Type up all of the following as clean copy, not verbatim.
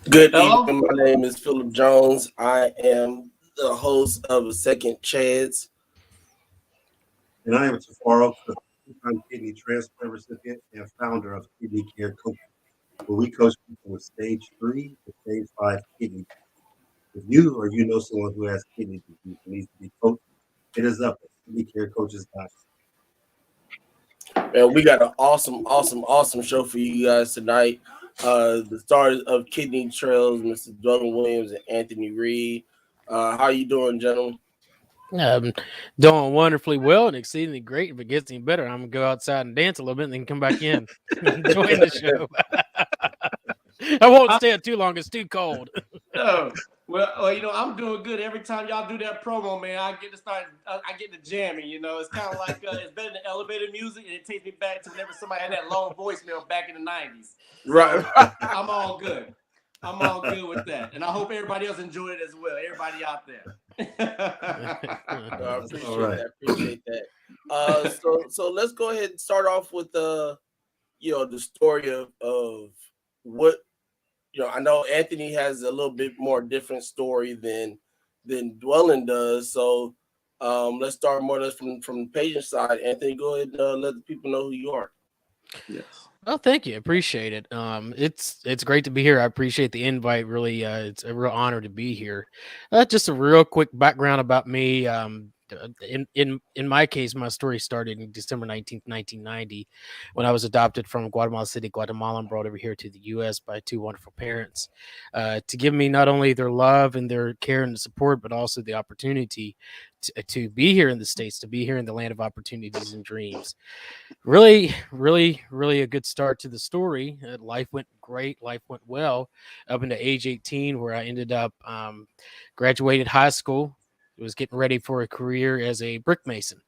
Good Hello. evening. My name is Philip Jones. I am the host of Second Chance. And I am Tifiro Cook, two-time kidney transplant recipient and founder of Kidney Care Coaching, where we coach people with stage 3 to stage 5 kidney. If you or you know someone who has kidney disease and needs to be coached, hit us up at kidneycarecoaches.com. And we got an awesome show for you guys tonight. The stars of Kidney Trails, Mr. Dwelyn Williams and Anthony Reed. How you doing, gentlemen? Um, Doing wonderfully well and exceedingly great. If it gets any better, I'm gonna go outside and dance a little bit and then come back in and join the show. I won't stay out too long. It's too cold. Oh, well, I'm doing good. Every time y'all do that promo, man, I get to start. I get to jamming. It's kind of like it's better than elevator music, and it takes me back to whenever somebody had that long voicemail back in the '90s. So, Right. I'm all good. I'm all good with that, and I hope everybody else enjoyed it as well. Everybody out there. I appreciate that. So let's go ahead and start off with the story of what I know Anthony has a little bit more different story than Dwelyn does. So let's start more or less from the patient side. Anthony, go ahead and let the people know who you are. Yes. Well, thank you. Appreciate it. It's great to be here. I appreciate the invite. Really, it's a real honor to be here. Just a real quick background about me. In my case, my story started in December 19th, 1990, when I was adopted from Guatemala City, Guatemala, and brought over here to the U.S. by two wonderful parents to give me not only their love and their care and support, but also the opportunity to be here in the States, to be here in the land of opportunities and dreams. Really a good start to the story. Life went great. Life went well up into age 18, where I ended up graduated high school. Was getting ready for a career as a brick mason,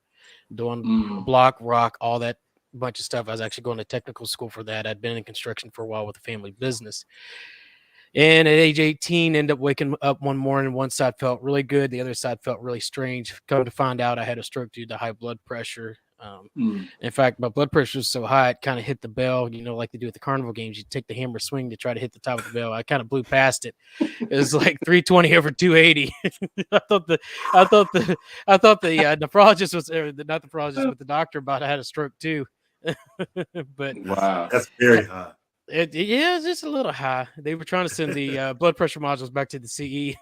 doing block, rock, all that bunch of stuff. I was actually going to technical school for that. I'd been in construction for a while with a family business. And at age 18, ended up waking up one morning. One side felt really good. The other side felt really strange. Come to find out I had a stroke due to high blood pressure. In fact, my blood pressure was so high, it kind of hit the bell, like they do at the carnival games. You take the hammer swing to try to hit the top of the bell. I kind of blew past it. It was like 320 over 280. I thought the nephrologist was not the nephrologist, but the doctor about I had a stroke too. But Wow, That's very high. Yeah, it's just a little high. They were trying to send the blood pressure modules back to the CE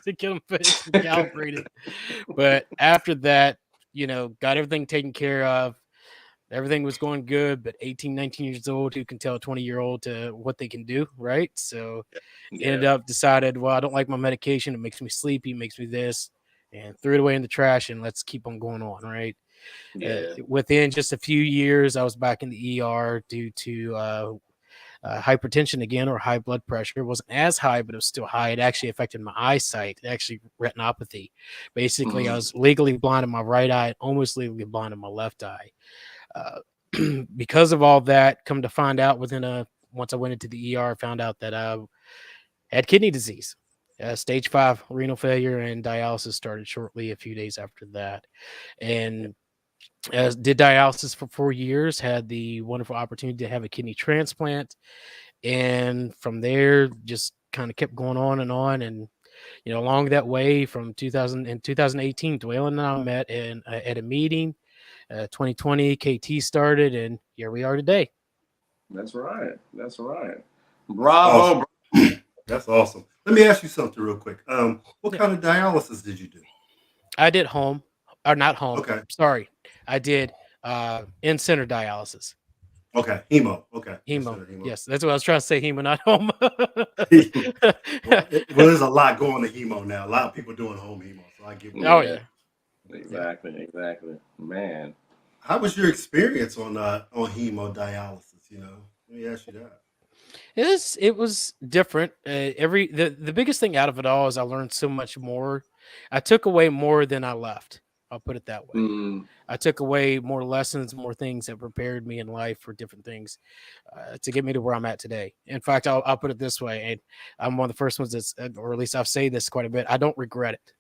to get them fixed and calibrated. But after that, got everything taken care of. Everything was going good, but 18, 19 years old, who can tell a 20-year-old to what they can do, right? So ended up decided, well, I don't like my medication. It makes me sleepy, makes me this, and threw it away in the trash, and let's keep on going on, right? Within just a few years, I was back in the ER due to hypertension again, or high blood pressure. It wasn't as high, but it was still high. It actually affected my eyesight, actually retinopathy. Basically, I was legally blind in my right eye, almost legally blind in my left eye. Because of all that, come to find out once I went into the ER, found out that I had kidney disease. Stage 5 renal failure, and dialysis started shortly a few days after that. And did dialysis for 4 years, had the wonderful opportunity to have a kidney transplant. And from there, just kind of kept going on. And, along that way from 2018, Dwelyn and I met at a meeting. 2020, KT started, and here we are today. That's right. Bravo. That's awesome. Let me ask you something real quick. What kind of dialysis did you do? I did home, or not home. Okay. Sorry. I did in-center dialysis. Okay. Hemo. Okay. Hemo. Yes, that's what I was trying to say. Hemo, not home. well, there's a lot going to hemo now. A lot of people doing home hemo. So I get Oh, yeah. Exactly. Man. How was your experience on hemodialysis? Let me ask you that. It was different. The biggest thing out of it all is I learned so much more. I took away more than I left. I'll put it that way. I took away more lessons, more things that prepared me in life for different things to get me to where I'm at today. In fact, I'll put it this way, and I'm one of the first ones or at least I've said this quite a bit. I don't regret it.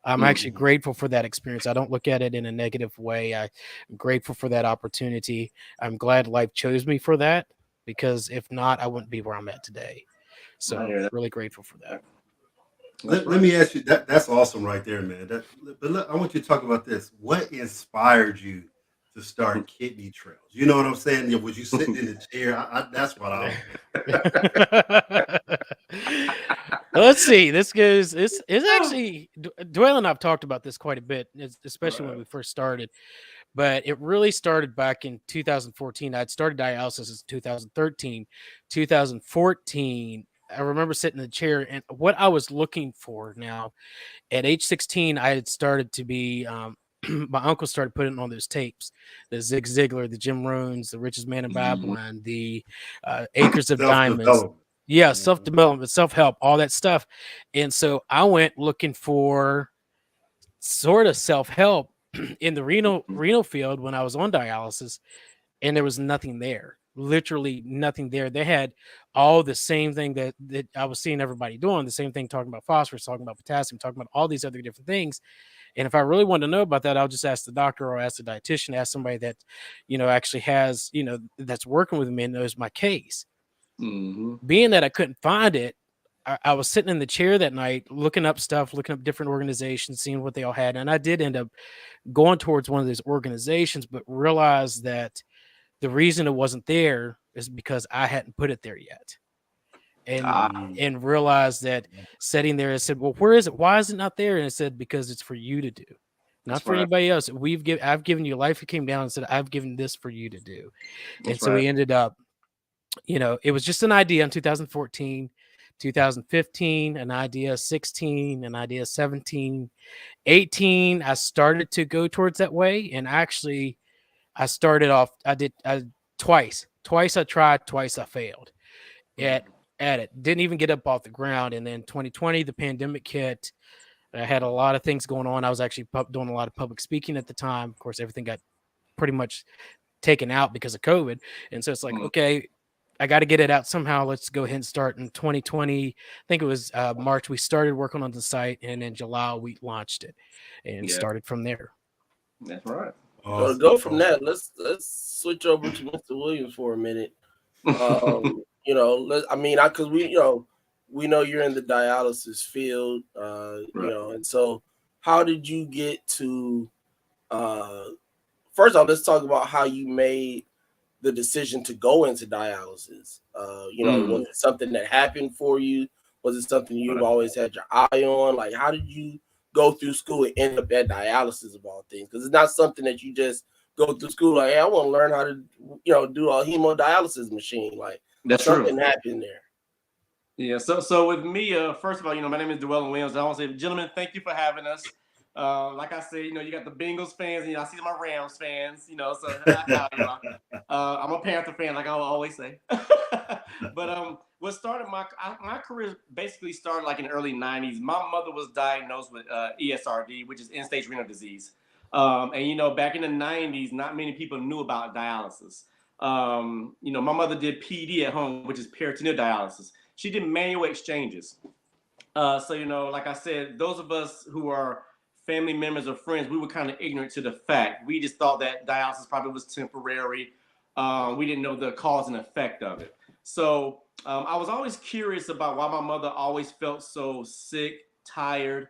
I'm actually grateful for that experience. I don't look at it in a negative way. I'm grateful for that opportunity. I'm glad life chose me for that, because if not, I wouldn't be where I'm at today. So really grateful for that. Let me ask you that's awesome right there, man. I want you to talk about this. What inspired you to start KidneyTrails? You know what I'm saying? Was you sitting in the chair? That's what I Let's see. This goes. It's actually Dwelyn and I've talked about this quite a bit, especially when we first started. But it really started back in 2014. I'd started dialysis in 2013, 2014. I remember sitting in the chair, and what I was looking for now at age 16, I had started to be. My uncle started putting on those tapes, the Zig Ziglar, the Jim Rohns, the Richest Man in Babylon, the Acres of Diamonds. Yeah, self-development, self-help, all that stuff. And so I went looking for sort of self-help in the renal field when I was on dialysis, and there was nothing there. Literally nothing there. They had all the same thing that I was seeing everybody doing, the same thing, talking about phosphorus, talking about potassium, talking about all these other different things. And if I really wanted to know about that, I'll just ask the doctor or ask the dietitian, ask somebody that, actually has, that's working with me and knows my case. Being that I couldn't find it, I was sitting in the chair that night, looking up stuff, looking up different organizations, seeing what they all had. And I did end up going towards one of those organizations, but realized that the reason it wasn't there is because I hadn't put it there yet. And realized that sitting there, I said, well, where is it? Why is it not there? And it said, because it's for you to do, not for anybody else. I've given you life. It came down and said, I've given this for you to do. And so we ended up, it was just an idea in 2014, 2015, an idea 16, an idea 17, 18. I started to go towards that way. And actually I started off, twice I tried, twice I failed at it. Didn't even get up off the ground. And then 2020, the pandemic hit. I had a lot of things going on. I was actually doing a lot of public speaking at the time. Of course, everything got pretty much taken out because of COVID. And so it's like, okay, I got to get it out somehow. Let's go ahead and start in 2020. I think it was March. We started working on the site, and in July we launched it and started from there. That's right. So to go from that, let's switch over to Mr. Williams for a minute. Because we know you're in the dialysis field, and so how did you get to? First off, let's talk about how you made the decision to go into dialysis. Was it something that happened for you? Was it something you've always had your eye on? Like, how did you go through school and end up at dialysis of all things? Because it's not something that you just go through school like, hey, I want to learn how to, do a hemodialysis machine. Like, that's something happened there. Yeah. So with me, first of all, my name is Dwelyn Williams. I want to say, gentlemen, thank you for having us. Like I said, you got the Bengals fans, and I see my Rams fans, so I'm a Panther fan, like I always say. But what started my career basically started like in the early 90s. My mother was diagnosed with ESRD, which is end-stage renal disease. And back in the 90s, not many people knew about dialysis. My mother did PD at home, which is peritoneal dialysis. She did manual exchanges. So like I said, those of us who are family members or friends, we were kind of ignorant to the fact. We just thought that dialysis probably was temporary. We didn't know the cause and effect of it. So I was always curious about why my mother always felt so sick, tired,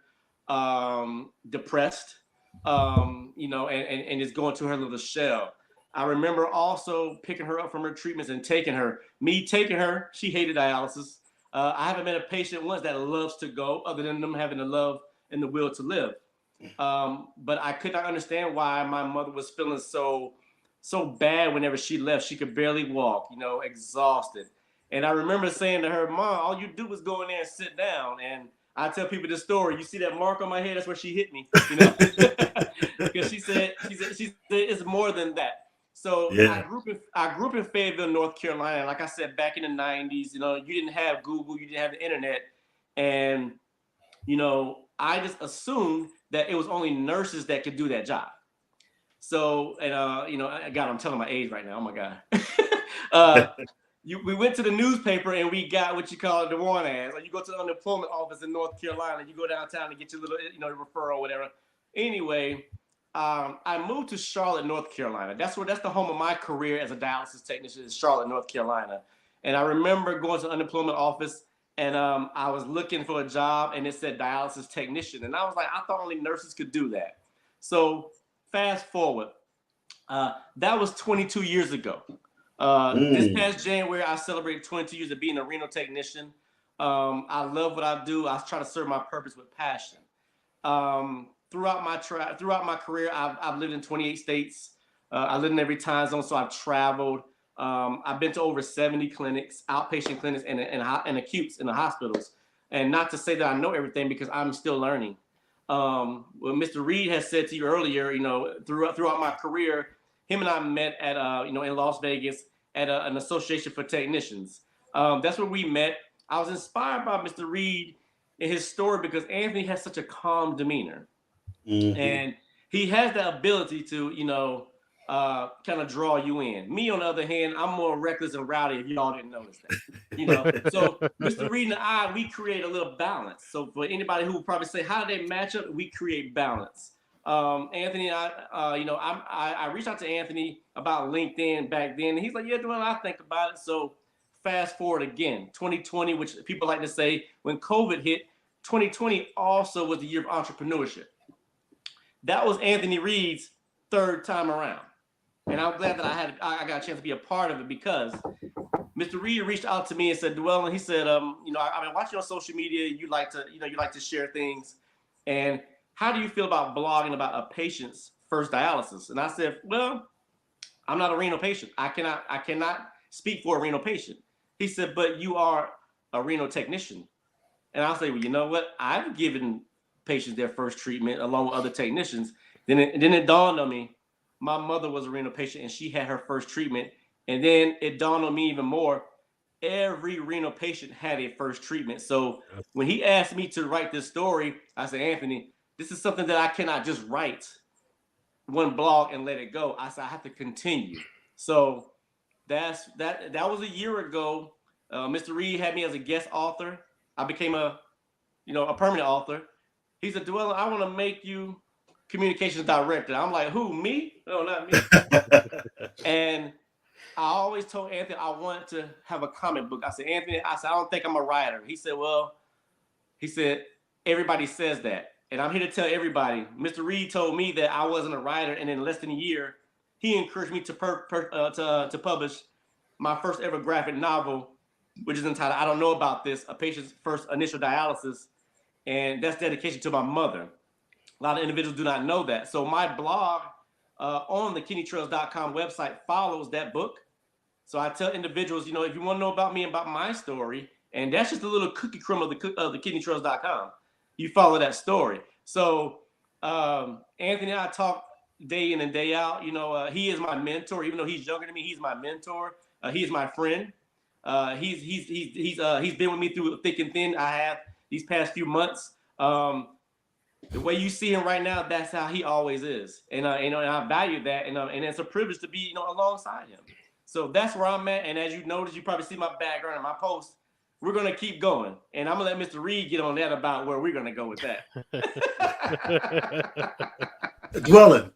depressed, and just going to her little shell. I remember also picking her up from her treatments and taking her. Me taking her, she hated dialysis. I haven't met a patient once that loves to go, other than them having the love and the will to live. But I could not understand why my mother was feeling so bad whenever she left. She could barely walk, exhausted. And I remember saying to her, Mom, all you do is go in there and sit down. And I tell people this story. You see that mark on my head? That's where she hit me, because she said it's more than that. So I grew up in Fayetteville, North Carolina. Like I said, back in the 90s, you didn't have Google, you didn't have the internet. And, I just assumed that it was only nurses that could do that job. So, and, God, I'm telling my age right now. Oh, my God. We went to the newspaper and we got what you call the warrant ads. Like, you go to the unemployment office in North Carolina, you go downtown to get your little, referral or whatever. Anyway, I moved to Charlotte, North Carolina. That's the home of my career as a dialysis technician, is Charlotte, North Carolina. And I remember going to the unemployment office And I was looking for a job, and it said dialysis technician, and I was like, I thought only nurses could do that. So fast forward, that was 22 years ago. This past January, I celebrated 22 years of being a renal technician. I love what I do. I try to serve my purpose with passion. Throughout my career, I've lived in 28 states. I lived in every time zone, so I've traveled. I've been to over 70 clinics, outpatient clinics, and acutes in the hospitals. And not to say that I know everything, because I'm still learning. What Mr. Reed has said to you earlier, throughout my career, him and I met at in Las Vegas at an association for technicians. That's where we met. I was inspired by Mr. Reed and his story, because Anthony has such a calm demeanor, and he has the ability to kind of draw you in. Me, on the other hand, I'm more reckless and rowdy, if y'all didn't notice that. So Mr. Reed and I, we create a little balance. So for anybody who will probably say, how do they match up? We create balance. Anthony, I reached out to Anthony about LinkedIn back then, and he's like, yeah, Dwelyn, I think about it. So fast forward again, 2020, which people like to say, when COVID hit, 2020 also was the year of entrepreneurship. That was Anthony Reed's third time around. And I'm glad that I got a chance to be a part of it, because Mr. Reed reached out to me and said, Dwelyn, he said, I've been watching on social media. You like to share things. And how do you feel about blogging about a patient's first dialysis? And I said, well, I'm not a renal patient. I cannot speak for a renal patient. He said, but you are a renal technician. And I'll say, well, you know what? I've given patients their first treatment along with other technicians. Then it dawned on me, my mother was a renal patient and she had her first treatment. And then it dawned on me even more, every renal patient had a first treatment. So when he asked me to write this story, I said, Anthony, this is something that I cannot just write one blog and let it go. I said, I have to continue. So that was a year ago. Mr. Reed had me as a guest author. I became a permanent author. He said, Dwelyn, I want to make you communications director. I'm like, who, me? No, not me. And I always told Anthony I wanted to have a comic book. I said, Anthony, I don't think I'm a writer. He said, everybody says that. And I'm here to tell everybody, Mr. Reed told me that I wasn't a writer, and in less than a year, he encouraged me to publish my first ever graphic novel, which is entitled, I Don't Know About This, a patient's first initial dialysis. And that's dedication to my mother. A lot of individuals do not know that. So my blog on the KidneyTrails.com website follows that book. So I tell individuals, if you want to know about me and about my story, and that's just a little cookie crumb of the KidneyTrails.com, you follow that story. So Anthony and I talk day in and day out. He is my mentor, even though he's younger than me. He's my mentor. He is my friend. He's been with me through thick and thin. I have these past few months. The way you see him right now, that's how he always is, and I value that, and it's a privilege to be alongside him. So that's where I'm at. And as you notice, you probably see my background in my post. We're gonna keep going, and I'm gonna let Mr. Reed get on that about where we're gonna go with that. Dwelyn,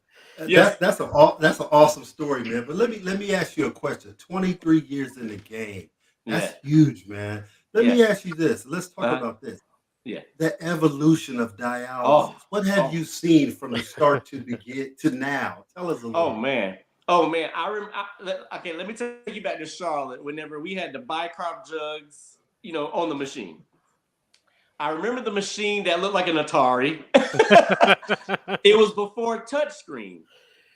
yes. that's an awesome story, man. But let me ask you a question. 23 years in the game, that's huge, man. Let me ask you this. Let's talk about this. Yeah. The evolution of dialysis. What have you seen from the start to begin to now? Tell us a little. Oh man. Okay, let me take you back to Charlotte. Whenever we had the bicarb jugs, on the machine. I remember the machine that looked like an Atari. It was before touchscreen.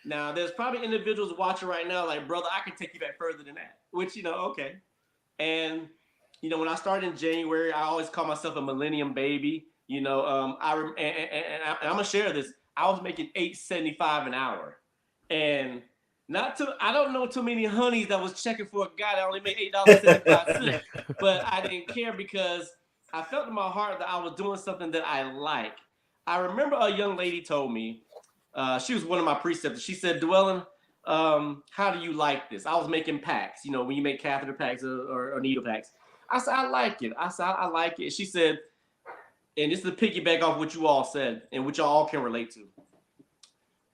Now, there's probably individuals watching right now like, brother, I can take you back further than that. Which, okay. And when I started in January, I always call myself a millennium baby. And I'm gonna share this. I was making $8.75 an hour, and I don't know too many honeys that was checking for a guy that only made $8.75, but I didn't care because I felt in my heart that I was doing something that I like. I remember a young lady told me, she was one of my preceptors. She said, Dwelyn, how do you like this? I was making packs, when you make catheter packs or needle packs. I said, I like it. I like it. She said, and this is to piggyback off what you all said and what y'all all can relate to.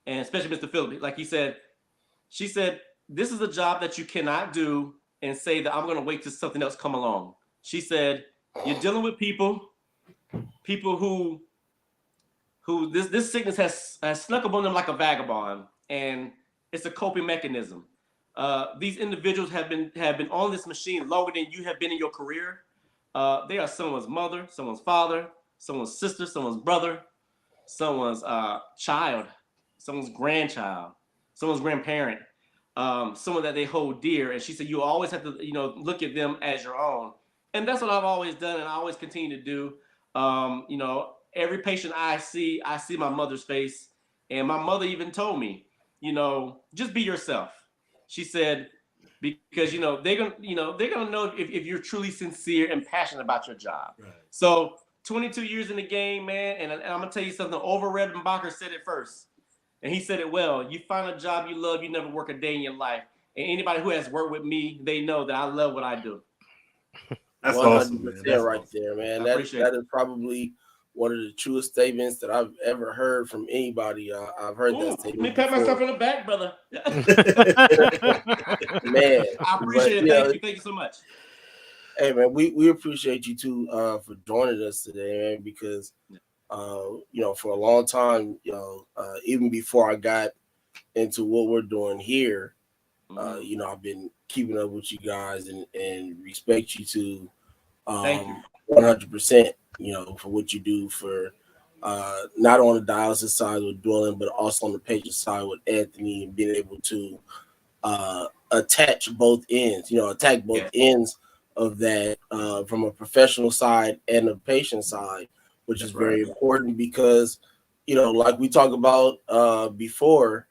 And especially Mr. Phillips, like he said, she said, this is a job that you cannot do and say that I'm going to wait till something else come along. She said, You're dealing with people who this sickness has snuck up on them like a vagabond, and it's a coping mechanism. These individuals have been on this machine longer than you have been in your career. They are someone's mother, someone's father, someone's sister, someone's brother, someone's child, someone's grandchild, someone's grandparent, someone that they hold dear. And she said, you always have to, look at them as your own. And that's what I've always done, and I always continue to do. Every patient I see my mother's face. And my mother even told me, just be yourself. She said, because they're gonna know if you're truly sincere and passionate about your job. Right. So 22 years in the game, man, and I'm gonna tell you something. Redenbacher said it first, and he said it well. You find a job you love, you never work a day in your life. And anybody who has worked with me, they know that I love what I do. That's 100% awesome, man. That's right awesome. There, man. That is probably one of the truest statements that I've ever heard from anybody. I've heard that statement. Let me pat myself on the back, brother. Man, I appreciate it. Thank you so much. Hey, man, we appreciate you too for joining us today, man. Because for a long time, even before I got into what we're doing here, I've been keeping up with you guys and respect you too. Thank you. 100%. For what you do for not on the dialysis side with Dwelyn, but also on the patient side with Anthony, and being able to attach both ends, attack both ends of that from a professional side and a patient side, which is very important because, like we talked about before,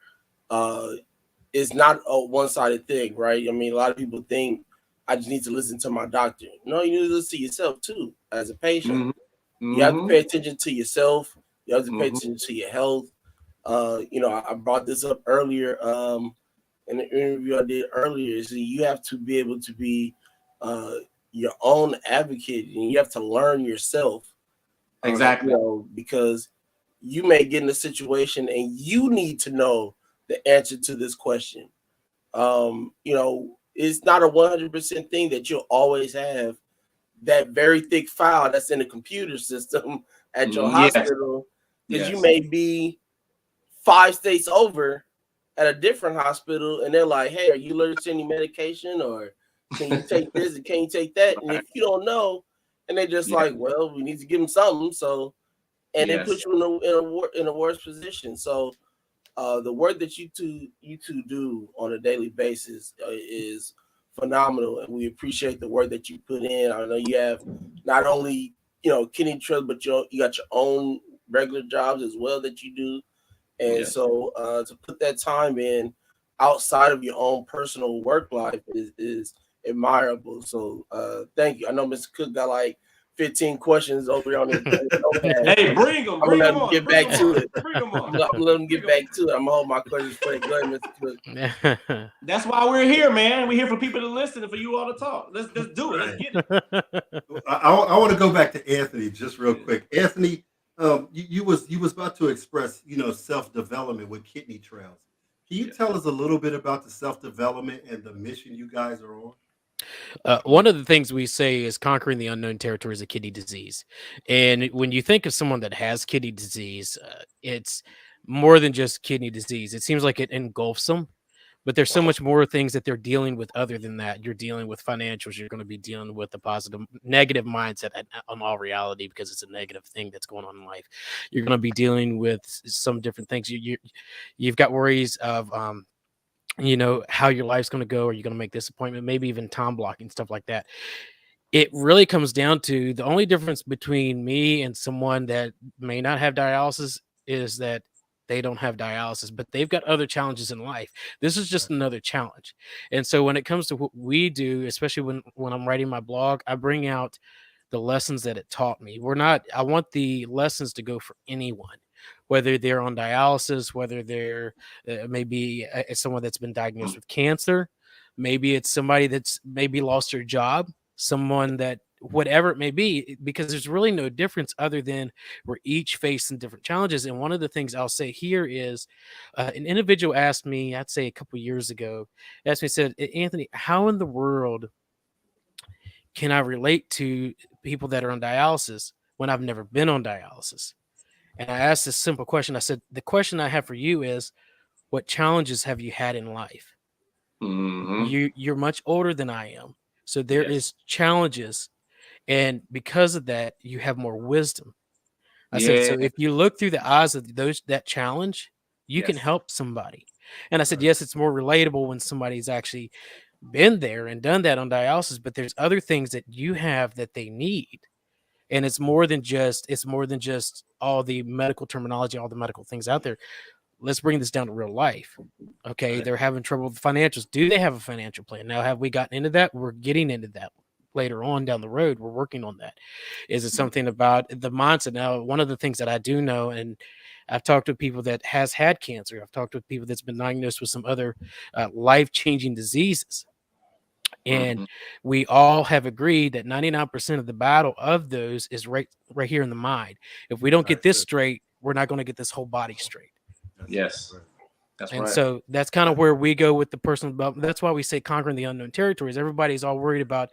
it's not a one-sided thing, right? I mean, a lot of people think I just need to listen to my doctor. No, you need to listen to yourself too as a patient. Mm-hmm. You have to pay attention to yourself. You have to pay attention to your health. I brought this up earlier in the interview I did earlier. So you have to be able to be your own advocate, and you have to learn yourself. Exactly. Because you may get in a situation and you need to know the answer to this question. It's not a 100% thing that you'll always have that very thick file that's in the computer system at your hospital, because you may be 5 states over at a different hospital, and they're like, hey, are you allergic to any medication, or can you take this and can you take that? And if you don't know, and they're just like, well, we need to give them something, so they put you in a worse position. So the work that you two do on a daily basis is phenomenal, and we appreciate the work that you put in. I know you have not only KidneyTrails, but you got your own regular jobs as well that you do, and so to put that time in outside of your own personal work life is admirable. So thank you. I know Mr. Cook got like 15 questions over on his Hey, bring them. I'm gonna get back to it. Bring them on. I'm let him get back to it. I'm gonna hold my questions for you. Go ahead, Mr. Cook. That's why we're here, man. We're here for people to listen and for you all to talk. Let's do it. Let's get it. I want to go back to Anthony just real quick. Anthony, you was about to express self-development with KidneyTrails. Can you tell us a little bit about the self-development and the mission you guys are on? One of the things we say is conquering the unknown territories of kidney disease. And when you think of someone that has kidney disease, it's more than just kidney disease. It seems like it engulfs them, but there's so much more things that they're dealing with other than that. You're dealing with financials. You're going to be dealing with a negative mindset on all reality, because it's a negative thing that's going on in life. You're going to be dealing with some different things. You've got worries of, how your life's going to go. Are you going to make this appointment? Maybe even time blocking, stuff like that. It really comes down to the only difference between me and someone that may not have dialysis is that they don't have dialysis, but they've got other challenges in life. This is just another challenge. And so when it comes to what we do, especially when I'm writing my blog, I bring out the lessons that it taught me. I want the lessons to go for anyone, whether they're on dialysis, whether they're maybe someone that's been diagnosed with cancer, maybe it's somebody that's maybe lost their job, someone that whatever it may be, because there's really no difference other than we're each facing different challenges. And one of the things I'll say here is an individual asked me, I'd say a couple of years ago, said, Anthony, how in the world can I relate to people that are on dialysis when I've never been on dialysis? And I asked this simple question. I said, the question I have for you is, what challenges have you had in life? You're much older than I am. So there is challenges. And because of that, you have more wisdom. I said, so if you look through the eyes of that challenge, you can help somebody. And I said, yes, it's more relatable when somebody's actually been there and done that on dialysis, but there's other things that you have that they need. And it's more than just all the medical terminology, all the medical things out there. Let's bring this down to real life. Okay, they're having trouble with financials. Do they have a financial plan? Now, have we gotten into that? We're getting into that later on down the road. We're working on that. Is it something about the mindset? Now, one of the things that I do know, and I've talked to people that has had cancer. I've talked to people that's been diagnosed with some other life-changing diseases. And we all have agreed that 99% of the battle of those is right here in the mind. If we don't get this straight, we're not going to get this whole body straight. That's And right. so that's kind of where we go with the personal development. That's why we say conquering the unknown territories. Everybody's all worried about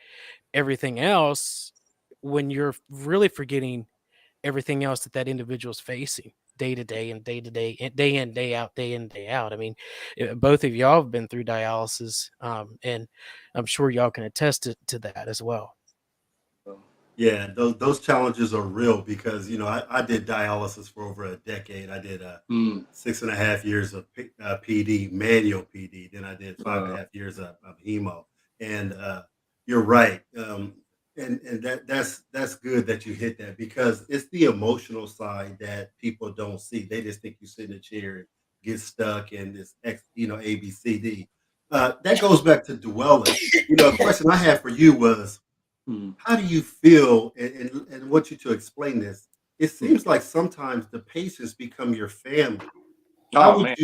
everything else when you're really forgetting everything else that individual's facing day to day and day to day, day in, day out, day in, day out. I mean, both of y'all have been through dialysis, and I'm sure y'all can attest to that as well. Yeah, those challenges are real because, I did dialysis for over a decade. I did 6.5 years of PD, manual PD. Then I did 5.5 years of hemo. And you're right. And that's good that you hit that because it's the emotional side that people don't see. They just think you sit in a chair and get stuck and this A, B, C, D. That goes back to Dwelyn. The question I had for you was, how do you feel, and want you to explain this? It seems like sometimes the patients become your family. How would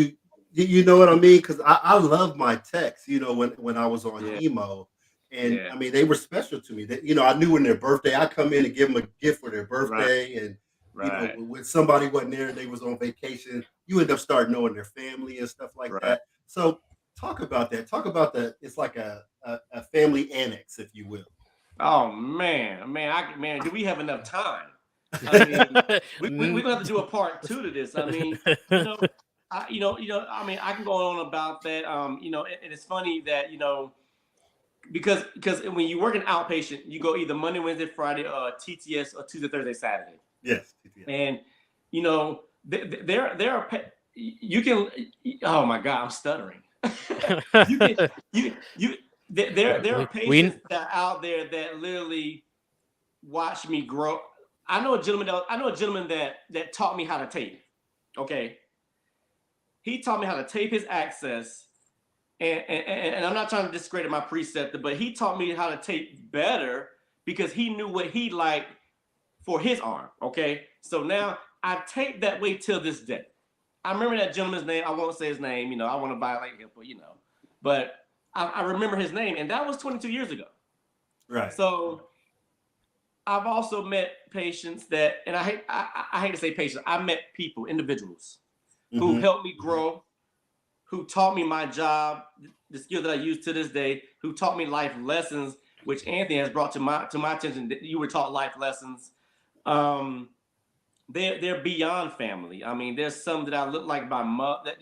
you know what I mean? Because I love my techs, when I was on hemo. And I mean, they were special to me. That I knew when their birthday, I come in and give them a gift for their birthday. And when somebody wasn't there, they was on vacation. You end up starting knowing their family and stuff like that. So talk about that. Talk about it's like a family annex, if you will. Oh man, do we have enough time? I mean, we're gonna have to do a part 2 to this. I mean, I mean, I can go on about that. And it's funny that because when you work an outpatient, you go either Monday, Wednesday, Friday, TTS, or Tuesday, Thursday, Saturday. Yes, TTS. And there are you can. Oh my God, I'm stuttering. There are patients that are out there that literally watch me grow. I know a gentleman that taught me how to tape. Okay, he taught me how to tape his access, and I'm not trying to discredit my preceptor, but he taught me how to tape better because he knew what he liked for his arm. Okay, so now I tape that way till this day. I remember that gentleman's name. I won't say his name. I want to violate him, but I remember his name, and that was 22 years ago. Right. So I've also met patients that, and I hate to say patients, I met people, individuals, who helped me grow, who taught me my job, the skill that I use to this day, who taught me life lessons, which Anthony has brought to my attention. That you were taught life lessons. They're beyond family. I mean, there's some that I look like my mother,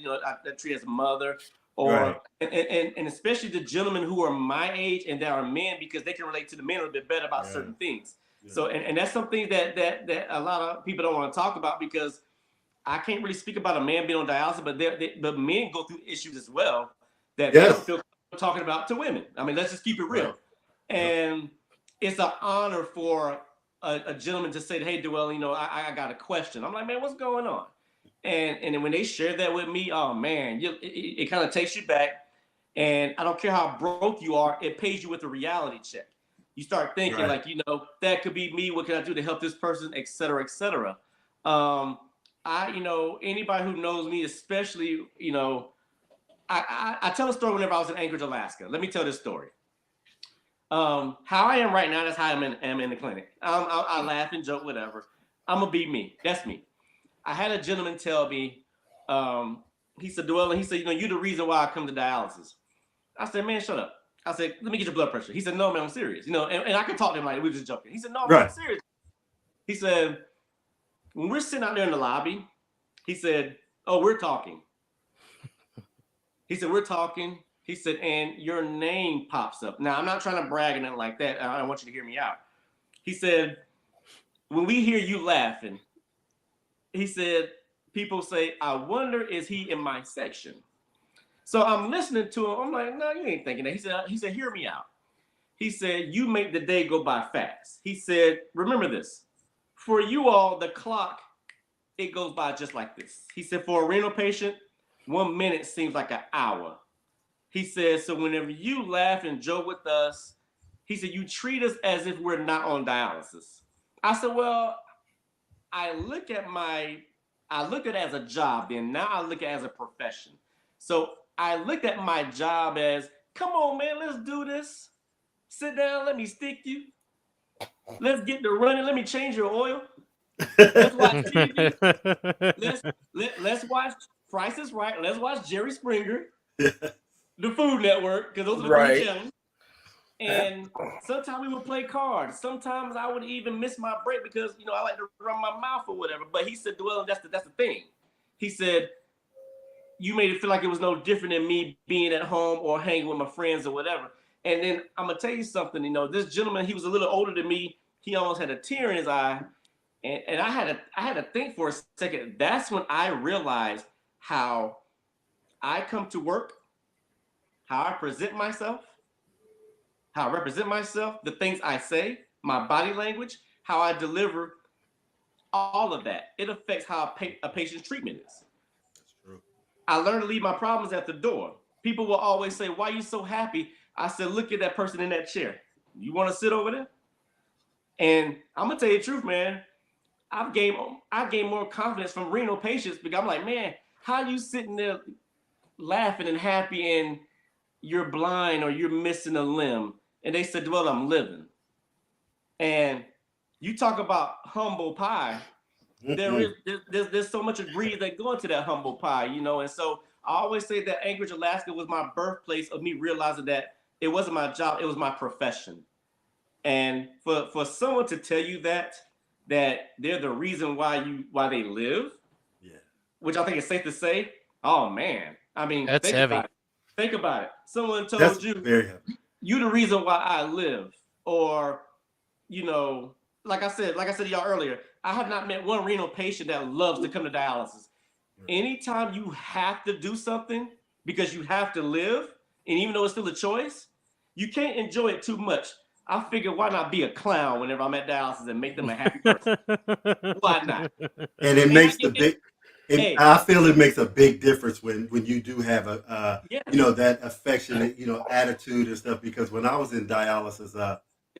that treat as mother. Or and especially the gentlemen who are my age and that are men, because they can relate to the men a little bit better about certain things. Yeah. So and that's something that a lot of people don't want to talk about because I can't really speak about a man being on dialysis, but men go through issues as well that they don't feel talking about to women. I mean, let's just keep it real. And it's an honor for a gentleman to say, "Hey, Dwelyn, I got a question." I'm like, "Man, what's going on?" And then when they share that with me, oh man, it kind of takes you back. And I don't care how broke you are, it pays you with a reality check. You start thinking like, that could be me. What can I do to help this person, et cetera, et cetera. Anybody who knows me, especially, I tell a story whenever I was in Anchorage, Alaska. Let me tell this story. How I am right now, that's how I'm in the clinic. I laugh and joke, whatever. I'm gonna be me. That's me. I had a gentleman tell me, he said, Dwelyn, you're the reason why I come to dialysis. I said, man, shut up. I said, let me get your blood pressure. He said, no, man, I'm serious. You know, and I could talk to him like we were just joking. He said, no, man, I'm serious. He said, when we're sitting out there in the lobby, he said, oh, we're talking. He said, we're talking. He said, and your name pops up. Now, I'm not trying to brag or nothing like that. I want you to hear me out. He said, when we hear you laughing, he said, people say, I wonder, is he in my section? So I'm listening to him. I'm like, no, you ain't thinking that. He said, hear me out. He said, you make the day go by fast. He said, remember this. For you all, the clock, it goes by just like this. He said, for a renal patient, 1 minute seems like an hour. He said, so whenever you laugh and joke with us, he said, you treat us as if we're not on dialysis. I said, well, I look at it as a job then. Now I look at it as a profession. So I looked at my job as, come on, man, let's do this. Sit down, let me stick you. Let's get to running. Let me change your oil. Let's watch TV. Let's watch Price is Right. Let's watch Jerry Springer, the Food Network, because those are the three channels. And sometimes we would play cards. Sometimes I would even miss my break because, you know, I like to run my mouth or whatever. But he said, Dwelyn, that's the thing. He said, you made it feel like it was no different than me being at home or hanging with my friends or whatever. And then I'm going to tell you something, you know, this gentleman, he was a little older than me. He almost had a tear in his eye. And I had to think for a second. That's when I realized how I come to work, how I present myself, how I represent myself, the things I say, my body language, how I deliver, all of that. It affects how a patient's treatment is. That's true. I learned to leave my problems at the door. People will always say, why are you so happy? I said, look at that person in that chair. You want to sit over there? And I'm going to tell you the truth, man. I've gained more confidence from renal patients because I'm like, man, how you sitting there laughing and happy and you're blind or you're missing a limb? And they said, well, I'm living. And you talk about humble pie. There's so much ingredients that go into that humble pie, you know. And so I always say that Anchorage, Alaska was my birthplace of me realizing that it wasn't my job, it was my profession. And for someone to tell you that they're the reason why they live, which I think is safe to say, oh man. I mean, that's heavy. Think about it. Someone told you you're the reason why I live. Or, you know, like I said to y'all earlier, I have not met one renal patient that loves to come to dialysis. Anytime you have to do something because you have to live, and even though it's still a choice, you can't enjoy it too much. I figure, why not be a clown whenever I'm at dialysis and make them a happy person? Why not? And it makes I feel it makes a big difference when you do have you know, that affectionate, you know, attitude and stuff. Because when I was in dialysis,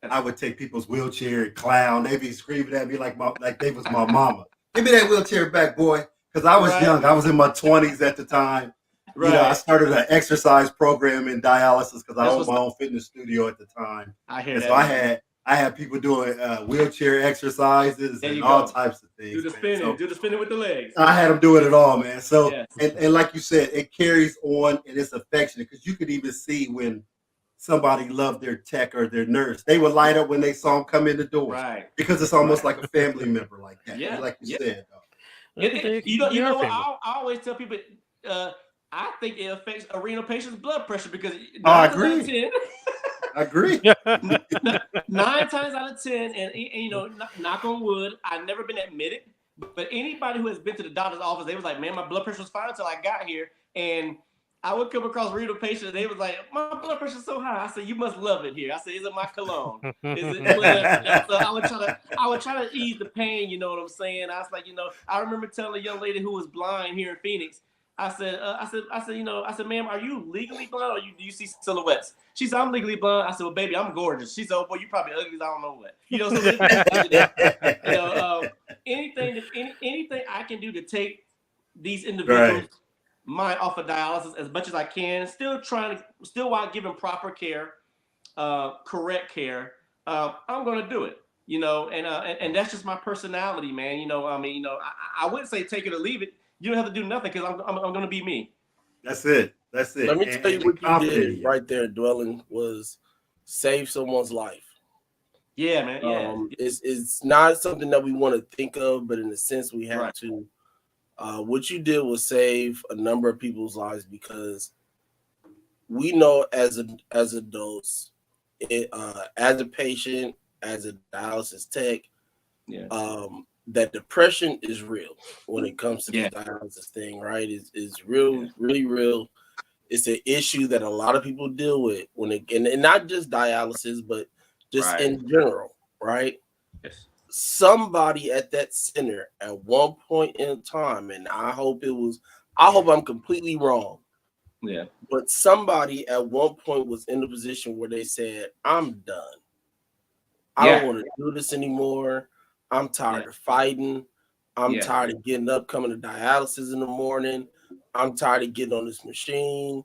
I would take people's wheelchair and clown. They'd be screaming at me like they was my mama. Give me that wheelchair back, boy. Because I was young. I was in my 20s at the time. You know, I started an exercise program in dialysis because I owned my own fitness studio at the time. I hear and that. So I had people doing wheelchair exercises and all types of things. Do the spinning with the legs. I had them doing it all, man. So and like you said, it carries on and it's affectionate because you could even see when somebody loved their tech or their nurse, they would light up when they saw them come in the door, because it's almost like a family member, like that. Like you said. You know what? I always tell people. I think it affects a renal patient's blood pressure because I agree. I agree. 9 times out of 10, and you know, knock on wood, I've never been admitted. But anybody who has been to the doctor's office, they was like, "Man, my blood pressure was fine until I got here." And I would come across renal patients, they was like, "My blood pressure's so high." I said, "You must love it here." I said, "Is it my cologne?" Is it? So I would try to ease the pain. You know what I'm saying? I was like, you know, I remember telling a young lady who was blind here in Phoenix. I said, ma'am, are you legally blind or do you see silhouettes? She said, I'm legally blind. I said, well, baby, I'm gorgeous. She said, oh, boy, you probably ugly as I don't know what. You know, so you know, anything I can do to take these individuals' mind off of dialysis as much as I can, still while giving proper care, correct care, I'm going to do it. You know, and that's just my personality, man. You know, I mean, you know, I wouldn't say take it or leave it. You don't have to do nothing because I'm going to be me. That's it. That's it. Let me tell you And what you confident in did you. right there, Dwelyn, was save someone's life. Yeah, man. Yeah. It's not something that we want to think of, but in a sense we have Right. to. What you did was save a number of people's lives, because we know as adults, as a patient, as a dialysis tech, Yeah. that depression is real when it comes to Yeah. this dialysis thing, right? It's real, really real. It's an issue that a lot of people deal with when it, and not just dialysis, but just Right. in general, right? Yes. Somebody at that center at one point in time, and I hope I'm completely wrong, Yeah. but somebody at one point was in a position where they said, I'm done. I don't want to do this anymore. I'm tired of fighting. I'm tired of getting up, coming to dialysis in the morning. I'm tired of getting on this machine.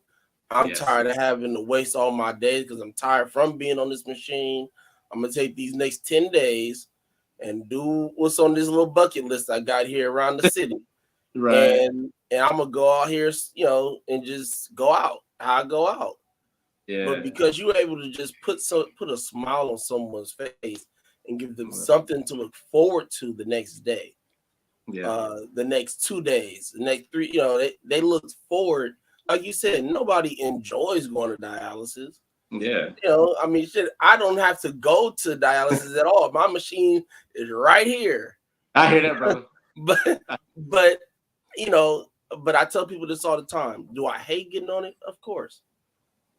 I'm tired of having to waste all my days because I'm tired from being on this machine. I'm going to take these next 10 days and do what's on this little bucket list I got here around the city. Right. And I'm going to go out here, and just go out. I go out. Yeah. But because you were able to just put a smile on someone's face and give them something to look forward to the next day, the next 2 days, the next 3, they look forward. Like you said, nobody enjoys going to dialysis. Yeah. I mean, shit, I don't have to go to dialysis at all. My machine is right here. I hear that, brother. but I tell people this all the time. Do I hate getting on it? Of course.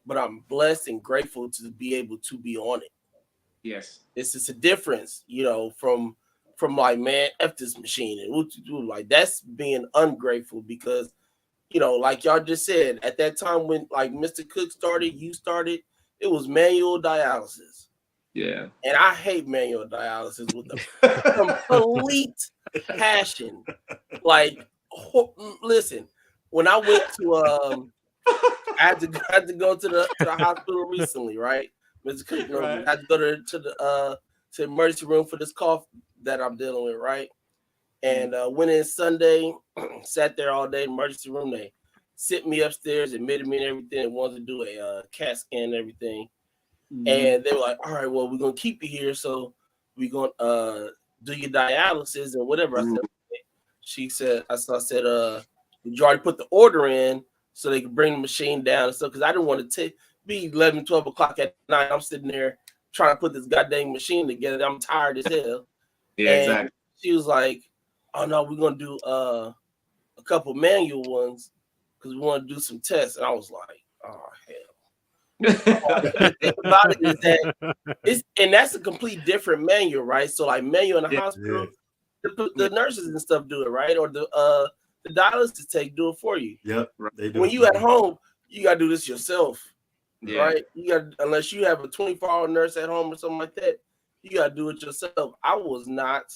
But I'm blessed and grateful to be able to be on it. Yes. It's just a difference, from like, man, F this machine. And what you do, like, that's being ungrateful because, like y'all just said, at that time when like Mr. Cook started, you started, it was manual dialysis. Yeah. And I hate manual dialysis with a complete passion. Like, listen, when I went to I had to go to the hospital recently, right? Mr. Cook, I had to go to the emergency room for this cough that I'm dealing with, right? And went in Sunday, sat there all day, emergency room. They sent me upstairs, admitted me and everything, and wanted to do a CAT scan and everything. Mm-hmm. And they were like, all right, well, we're gonna keep you here, so we're gonna do your dialysis and whatever. Mm-hmm. I said, okay. She said, I said, did you already put the order in so they could bring the machine down and stuff? Because I didn't want to be 11, 12 o'clock at night. I'm sitting there trying to put this goddamn machine together. I'm tired as hell. Yeah, and exactly. She was like, oh no, we're gonna do a couple manual ones because we want to do some tests. And I was like, oh hell. The thing about it is that and that's a complete different manual, right? So like manual in the hospital, the nurses and stuff do it, right? Or the dialysis tech do it for you. Yep. When you at home, you gotta do this yourself, right? You got, unless you have a 24-hour nurse at home or something like that, you gotta do it yourself. I was not,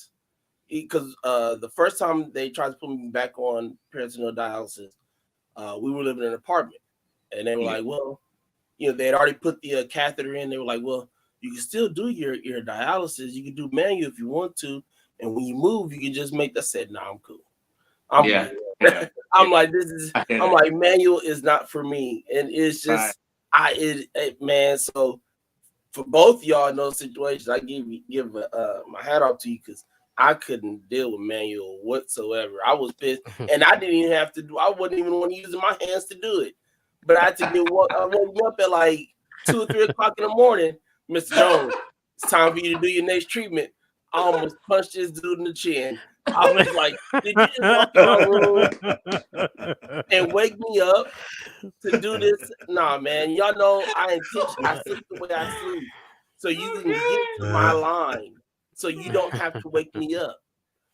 because the first time they tried to put me back on peritoneal dialysis, we were living in an apartment, and they were like, well, they had already put the catheter in. They were like, well, you can still do your dialysis. You can do manual if you want to, and when you move, you can just make that. I said, no, I'm cool. I'm like, I'm like, manual is not for me, and it's just man. So for both y'all in those situations, I give my hat off to you, because I couldn't deal with manual whatsoever. I was pissed, and I didn't even have to do. I wasn't even want to use my hands to do it, but I had to get. I woke me up at like 2 or 3 o'clock in the morning. Mr. Jones, it's time for you to do your next treatment. I almost punched this dude in the chin. I was like, did you just walk in my room and wake me up to do this? Nah, man. Y'all know I sleep the way I sleep, so you can get to my line, so you don't have to wake me up.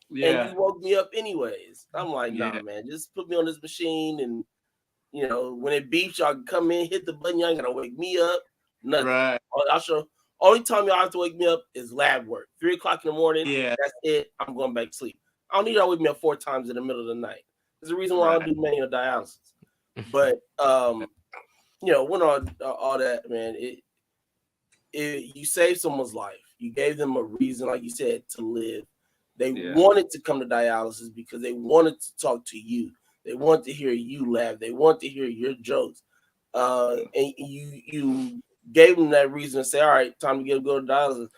Yeah. And you woke me up anyways. I'm like, nah, man. Just put me on this machine, and when it beeps, y'all can come in, hit the button. Y'all ain't gotta wake me up. Nothing. Right. I'll show. Only time y'all have to wake me up is lab work. 3 o'clock in the morning. Yeah. That's it. I'm going back to sleep. I don't need y'all wake me up 4 times in the middle of the night. There's a reason why I don't do manual dialysis. But when all that, man, you saved someone's life. You gave them a reason, like you said, to live. They wanted to come to dialysis because they wanted to talk to you. They wanted to hear you laugh. They wanted to hear your jokes. and you gave them that reason to say, all right, time to go to dialysis.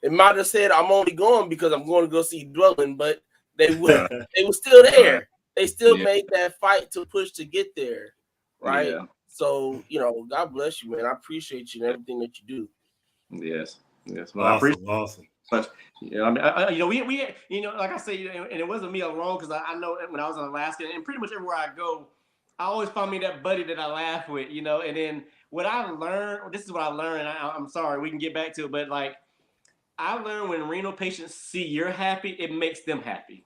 It might have said, I'm only going because I'm going to go see Dwelyn, but they were still there. They still made that fight to push to get there, right? Yeah. So, God bless you, man. I appreciate you and everything that you do. Yes. awesome, Well, I appreciate awesome. But I mean, we like I say, and it wasn't me alone, because I know when I was in Alaska and pretty much everywhere I go, I always find me that buddy that I laugh with, and then what I learned, this is what I learned, and I'm sorry, we can get back to it, but like, I learned when renal patients see you're happy, it makes them happy.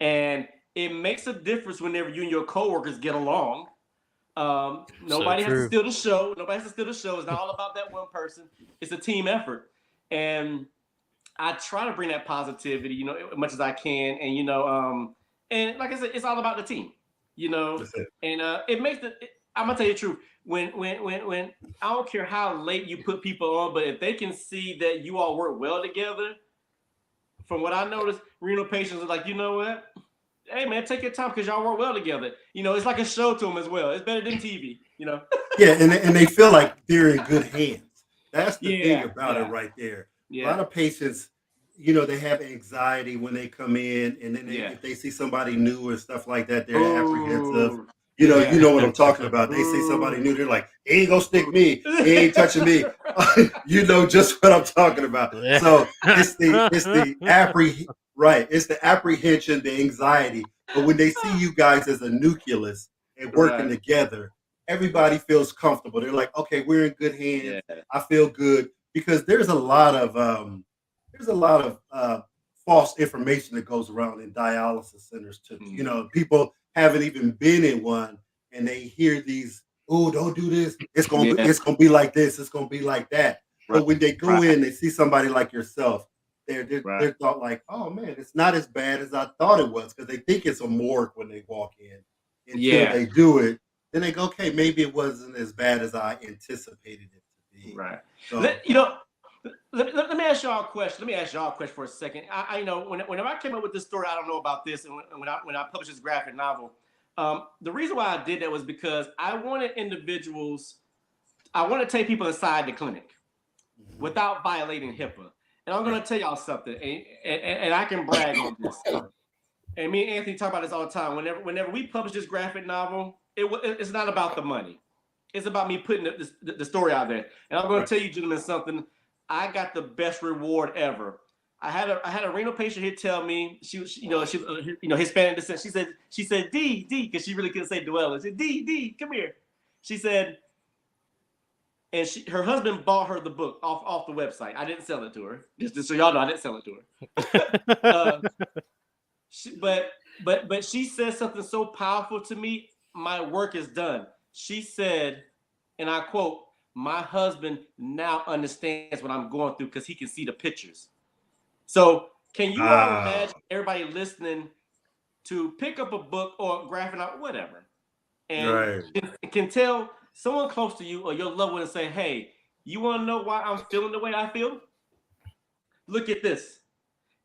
And it makes a difference whenever you and your coworkers get along. Nobody has to steal the show. Nobody has to steal the show. It's not all about that one person. It's a team effort. And I try to bring that positivity, as much as I can. And, and like I said, it's all about the team, and it makes I'm gonna tell you the truth. When I don't care how late you put people on, but if they can see that you all work well together, from what I noticed, renal patients are like, you know what? Hey man, take your time because y'all work well together. It's like a show to them as well. It's better than TV, Yeah, and they feel like they're in good hands. That's the thing about it right there. Yeah. A lot of patients, they have anxiety when they come in, and then if they see somebody new and stuff like that, they're apprehensive. You know what I'm talking about. They see somebody new, they're like, he ain't gonna stick me, he ain't touching me. You know just what I'm talking about. So it's the apprehension, the anxiety. But when they see you guys as a nucleus and working together, everybody feels comfortable. They're like, okay, we're in good hands. Yeah. I feel good, because there's a lot of false information that goes around in dialysis centers too. People haven't even been in one, and they hear these, oh, don't do this. It's gonna be like this. It's gonna be like that. But when they go in, they see somebody like yourself. They're thought like, oh man, it's not as bad as I thought it was, because they think it's a morgue when they walk in. Until they do it, then they go, okay, maybe it wasn't as bad as I anticipated it to be. Right. So, let me ask y'all a question. Let me ask y'all a question for a second. I whenever I came up with this story, I don't know about this, and when I published this graphic novel, the reason why I did that was because I wanted to take people inside the clinic without violating HIPAA. And I'm going to tell y'all something, and I can brag on this. And me and Anthony talk about this all the time. Whenever we publish this graphic novel, it's not about the money. It's about me putting the story out there. And I'm going to tell you, gentlemen, something. I got the best reward ever. I had a renal patient here tell me she Hispanic descent. She said D because she really couldn't say Dwelyn. She said D come here. She said, and her husband bought her the book off the website. I didn't sell it to her. Just so y'all know, I didn't sell it to her. But she said something so powerful to me. My work is done. She said, and I quote, "My husband now understands what I'm going through because he can see the pictures." So can you all imagine everybody listening to pick up a book or graphic novel, whatever, and can tell someone close to you or your loved one and say, "Hey, you want to know why I'm feeling the way I feel? Look at this."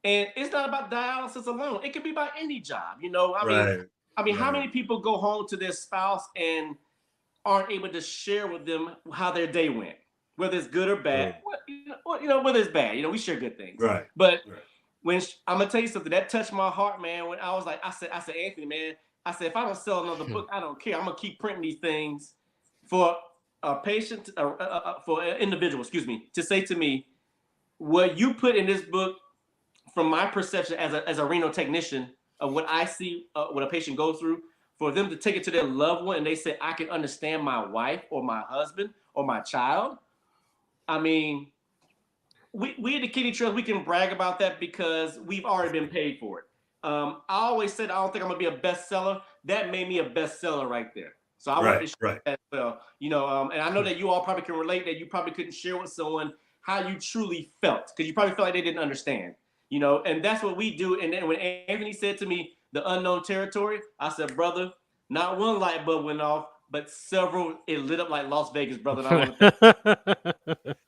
And it's not about dialysis alone. It could be about any job. I mean, how many people go home to their spouse and aren't able to share with them how their day went, whether it's good or bad? Whether it's bad, we share good things. Right. But when I'm gonna tell you something that touched my heart, man. When I was like, I said, Anthony, man, I said, if I don't sell another book, I don't care. I'm gonna keep printing these things for a patient, for an individual, to say to me, what you put in this book, from my perception as a renal technician of what I see, what a patient goes through, for them to take it to their loved one and they say, I can understand my wife or my husband or my child. I mean, we at the KidneyTrails, we can brag about that because we've already been paid for it. I always said, I don't think I'm gonna be a bestseller. That made me a bestseller right there. So I want to share that as well. And I know that you all probably can relate that you probably couldn't share with someone how you truly felt, because you probably felt like they didn't understand. And that's what we do. And then when Anthony said to me, the unknown territory, I said, brother, not one light bulb went off, but several. It lit up like Las Vegas, brother.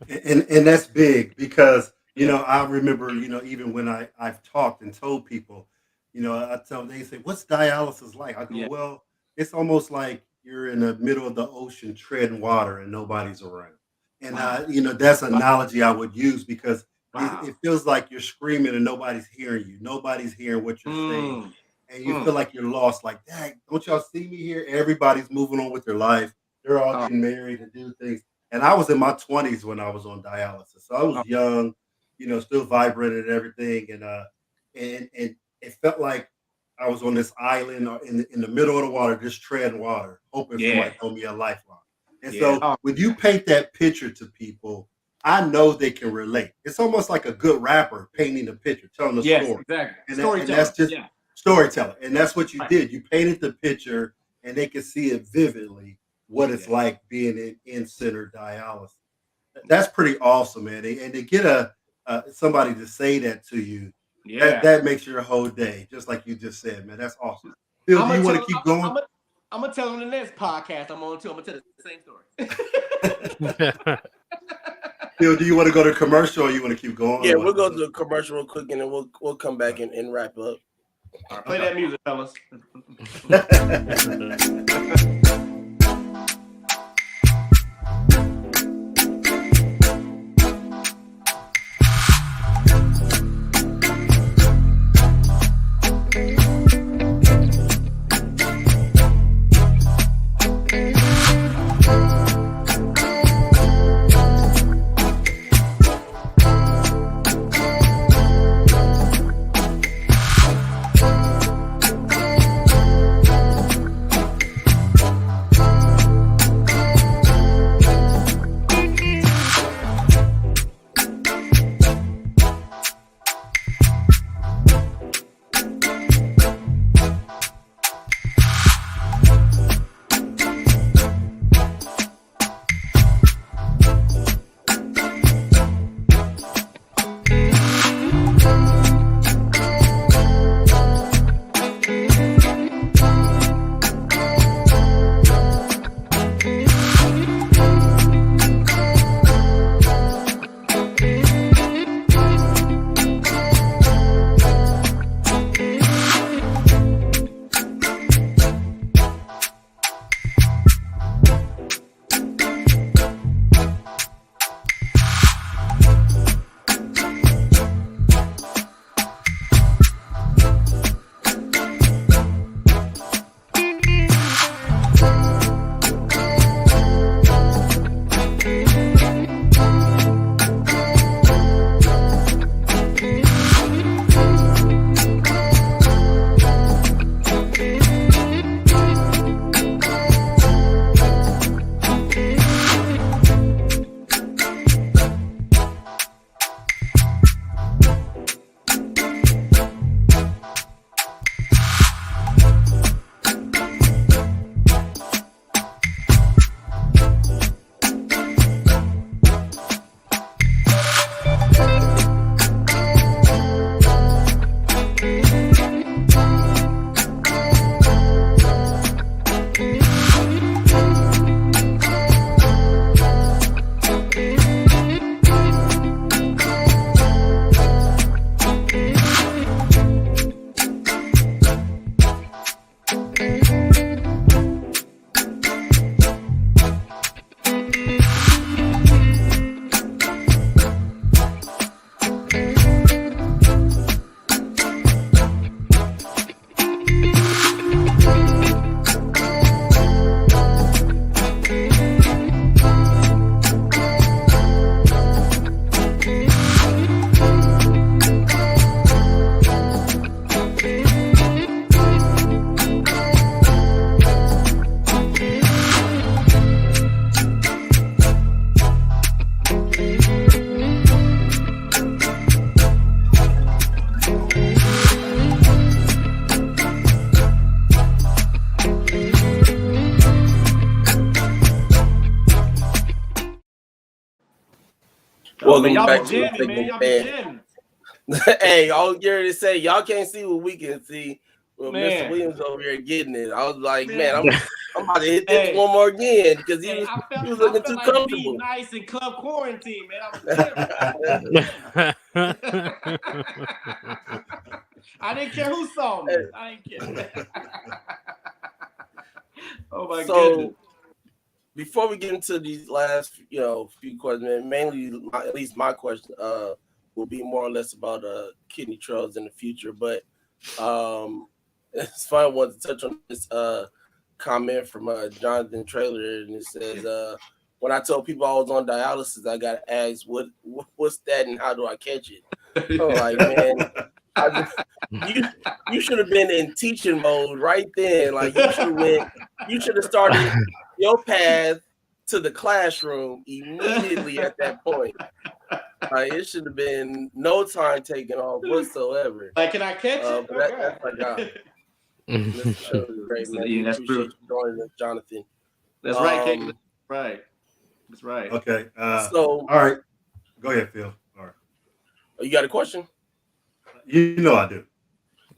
And that's big because, I remember, even when I've talked and told people, I tell them, they say, what's dialysis like? I go, well, it's almost like you're in the middle of the ocean treading water and nobody's around. And that's an analogy I would use because it feels like you're screaming and nobody's hearing you. Nobody's hearing what you're saying. And you feel like you're lost. Like, dang, don't y'all see me here? Everybody's moving on with their life. They're all getting married and do things. And I was in my 20s when I was on dialysis. So I was young, still vibrant and everything. And it felt like I was on this island or in the middle of the water, just treading water, hoping somebody told me a lifeline. And so when you paint that picture to people, I know they can relate. It's almost like a good rapper painting a picture, telling a story. Exactly. And that's just storytelling. And that's what you did. You painted the picture and they can see it vividly, what it's like being in center dialysis. That's pretty awesome, man. And to get somebody to say that to you, that makes your whole day, just like you just said, man. That's awesome. Phil, do you want to keep going? I'm gonna tell them the next podcast I'm on too. I'm gonna tell the same story. Phil, do you want to go to commercial or you want to keep going? Yeah, we'll go to a commercial real quick and then we'll come back and wrap up. All right, play that music, fellas. Welcome y'all back be to the jamming, man. Y'all be Band. jamming. Hey, I was getting ready to say y'all can't see what we can see. Well, Man. Mr. Williams over here getting it. I was like, Man. man, I'm about to hit this Hey. one more again because he Hey, was looking too like comfortable. being nice in club quarantine, man. I was jamming. I didn't care who saw me. I didn't care. Oh my So goodness. before we get into these last, few questions, man, mainly at least my question will be more or less about kidney trails in the future. But it's fun. I want to touch on this comment from Jonathan Trailer, and it says, "When I told people I was on dialysis, I got asked what's that and how do I catch it." I'm like, man, you should have been in teaching mode right then. Like you should have started your path to the classroom immediately at that point. Like it should have been no time taken off whatsoever. Like, can I catch it? But that's my job. That was great, man. We That's appreciate true. you joining us, Jonathan. That's right, Kate. Right. That's right. Okay. So, all right. Go ahead, Phil. All right. You got a question? You know I do.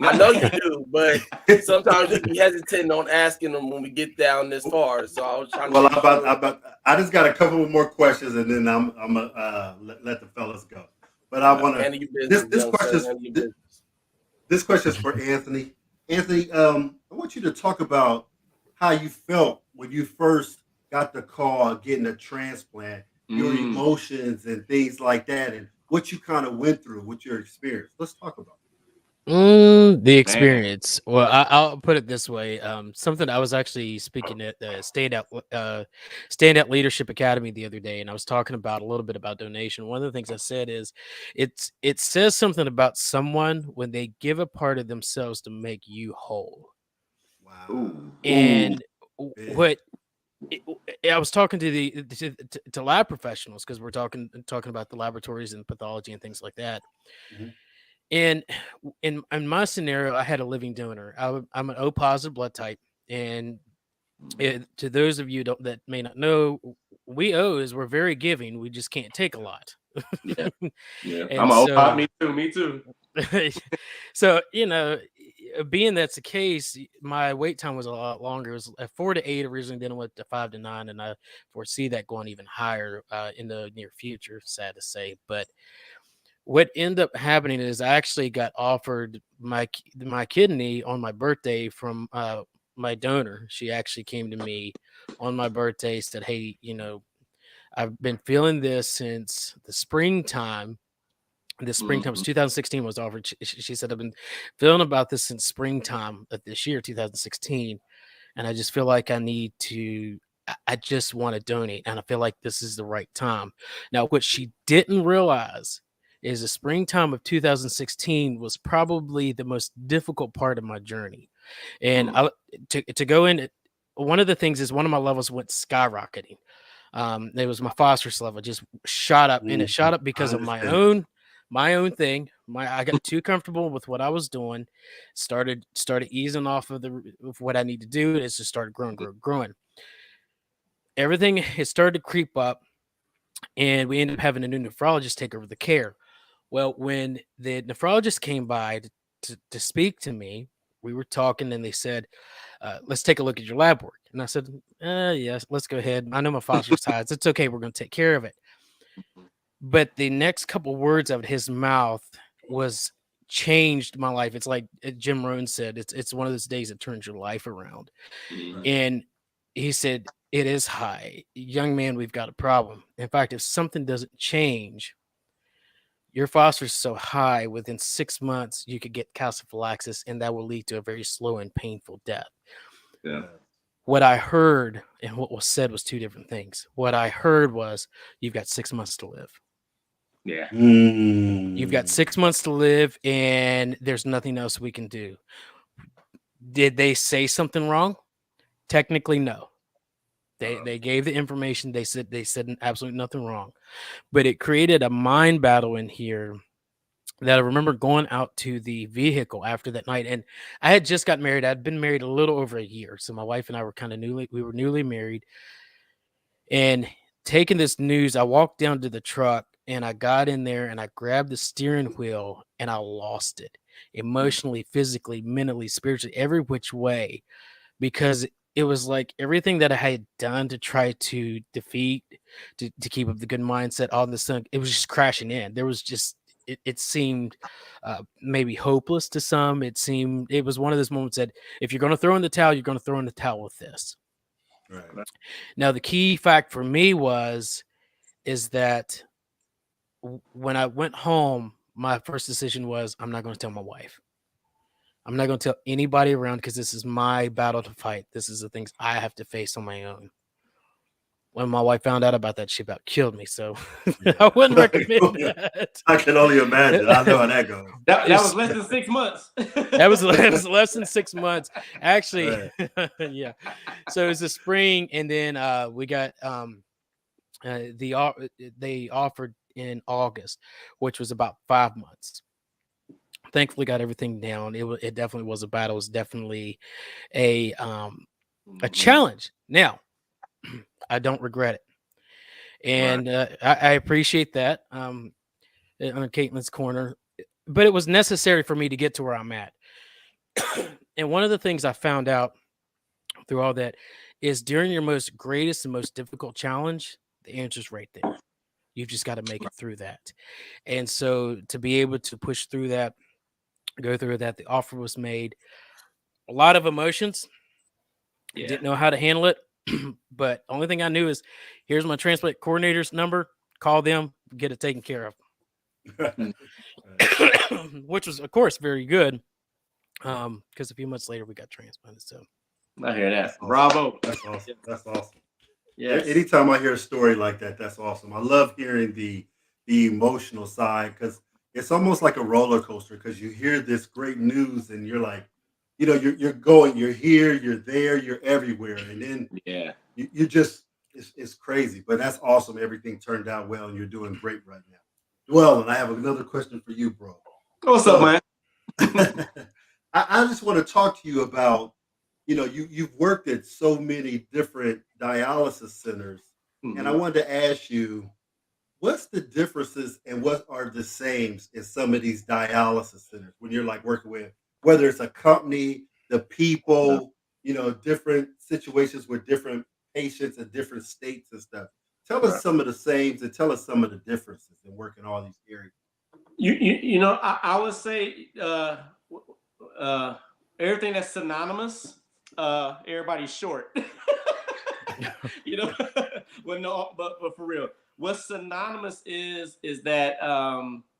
I know you do, but sometimes you be hesitant on asking them when we get down this far. So I was trying to. Well, I just got a couple more questions, and then I'm gonna let the fellas go. But I want to. This question is for Anthony. Anthony, I want you to talk about how you felt when you first got the call getting a transplant, your emotions and things like that, and what you kind of went through with your experience. Let's talk about it. The experience. Well, I'll put it this way. Something I was actually speaking at the Standout Leadership Academy the other day, and I was talking about a little bit about donation. One of the things I said is, it says something about someone when they give a part of themselves to make you whole. Wow. And what I was talking to lab professionals, because we're talking about the laboratories and pathology and things like that. Mm-hmm. And in my scenario, I had a living donor. I'm an O positive blood type, and to those of you that may not know, we O's, we're very giving. We just can't take a lot. Yeah. And I'm an O. Me too. So being that's the case, my wait time was a lot longer. It was 4 to 8 originally, then it went to 5 to 9, and I foresee that going even higher in the near future. Sad to say, but what ended up happening is I actually got offered my kidney on my birthday from my donor. She actually came to me on my birthday, said, "Hey, I've been feeling this since the springtime." The springtime was 2016 was offered. She said, "I've been feeling about this since springtime of this year, 2016, and I just feel like I just want to donate, and I feel like this is the right time." Now, what she didn't realize is the springtime of 2016 was probably the most difficult part of my journey. And to go in, one of the things is one of my levels went skyrocketing. It was my phosphorus level just shot up, and it shot up because of my own thing. I got too comfortable with what I was doing, started easing off of what I need to do. It's just started growing. Everything has started to creep up, and we ended up having a new nephrologist take over the care. Well, when the nephrologist came by to speak to me, we were talking, and they said, "Let's take a look at your lab work." And I said, "Yes, let's go ahead. I know my phosphorus highs. It's okay. We're going to take care of it." But the next couple words out of his mouth was changed my life. It's like Jim Rohn said, it's one of those days that turns your life around. And he said, "It is high. Young man, we've got a problem. In fact, if something doesn't change, your phosphorus is so high, within 6 months, you could get calciphylaxis, and that will lead to a very slow and painful death." Yeah. What I heard and what was said was two different things. What I heard was, "You've got 6 months to live." Yeah. You've got 6 months to live, and there's nothing else we can do. Did they say something wrong? Technically, no. They gave the information. They said absolutely nothing wrong. But it created a mind battle in here that I remember going out to the vehicle after that night. And I had just got married. I'd been married a little over a year. So my wife and I were newly married. And taking this news, I walked down to the truck, and I got in there, and I grabbed the steering wheel, and I lost it emotionally, physically, mentally, spiritually, every which way, because it was like everything that I had done to try to defeat, to keep up the good mindset, all this thing, it was just crashing in. There was just, it seemed maybe hopeless to some. It was one of those moments that if you're going to throw in the towel, you're going to throw in the towel with this. Right. Now, the key fact for me is that when I went home, my first decision was I'm not going to tell my wife. I'm not going to tell anybody around because this is my battle to fight. This is the things I have to face on my own. When my wife found out about that, she about killed me. So Yeah. I wouldn't recommend that. I can only imagine. I know how that goes. That was less than 6 months. That was less than 6 months. Actually, Right. yeah. So it was the spring, and then we got they offered in August, which was about 5 months. Thankfully, got everything down. It definitely was a battle. It was definitely a challenge. Now, I don't regret it, and I appreciate that. On Caitlin's corner, but it was necessary for me to get to where I'm at. And one of the things I found out through all that is during your most greatest and most difficult challenge, the answer's right there. You've just got to make it through that. And so to be able to push through that, go through that, the offer was made. A lot of emotions. Yeah. Didn't know how to handle it. But only thing I knew is here's my transplant coordinator's number. Call them, get it taken care of. Which was, of course, very good. Because a few months later we got transplanted. So I hear that. Awesome. Bravo. That's awesome. That's awesome. Yes. Anytime I hear a story like that, that's awesome. I love hearing the emotional side because it's almost like a roller coaster because you hear this great news and you're like, you're going, you're here, you're there, you're everywhere, and then you just it's crazy. But that's awesome. Everything turned out well, and you're doing great right now. Dwelyn, I have another question for you, bro. What's up, man? I just want to talk to you about, you've worked at so many different dialysis centers, and I wanted to ask you, what's the differences and what are the sames in some of these dialysis centers when you're like working with, whether it's a company, the people, different situations with different patients in different states and stuff. Tell us some of the sames and tell us some of the differences in working all these areas. I would say everything that's synonymous, everybody's short. Well, no, but for real, what's synonymous is that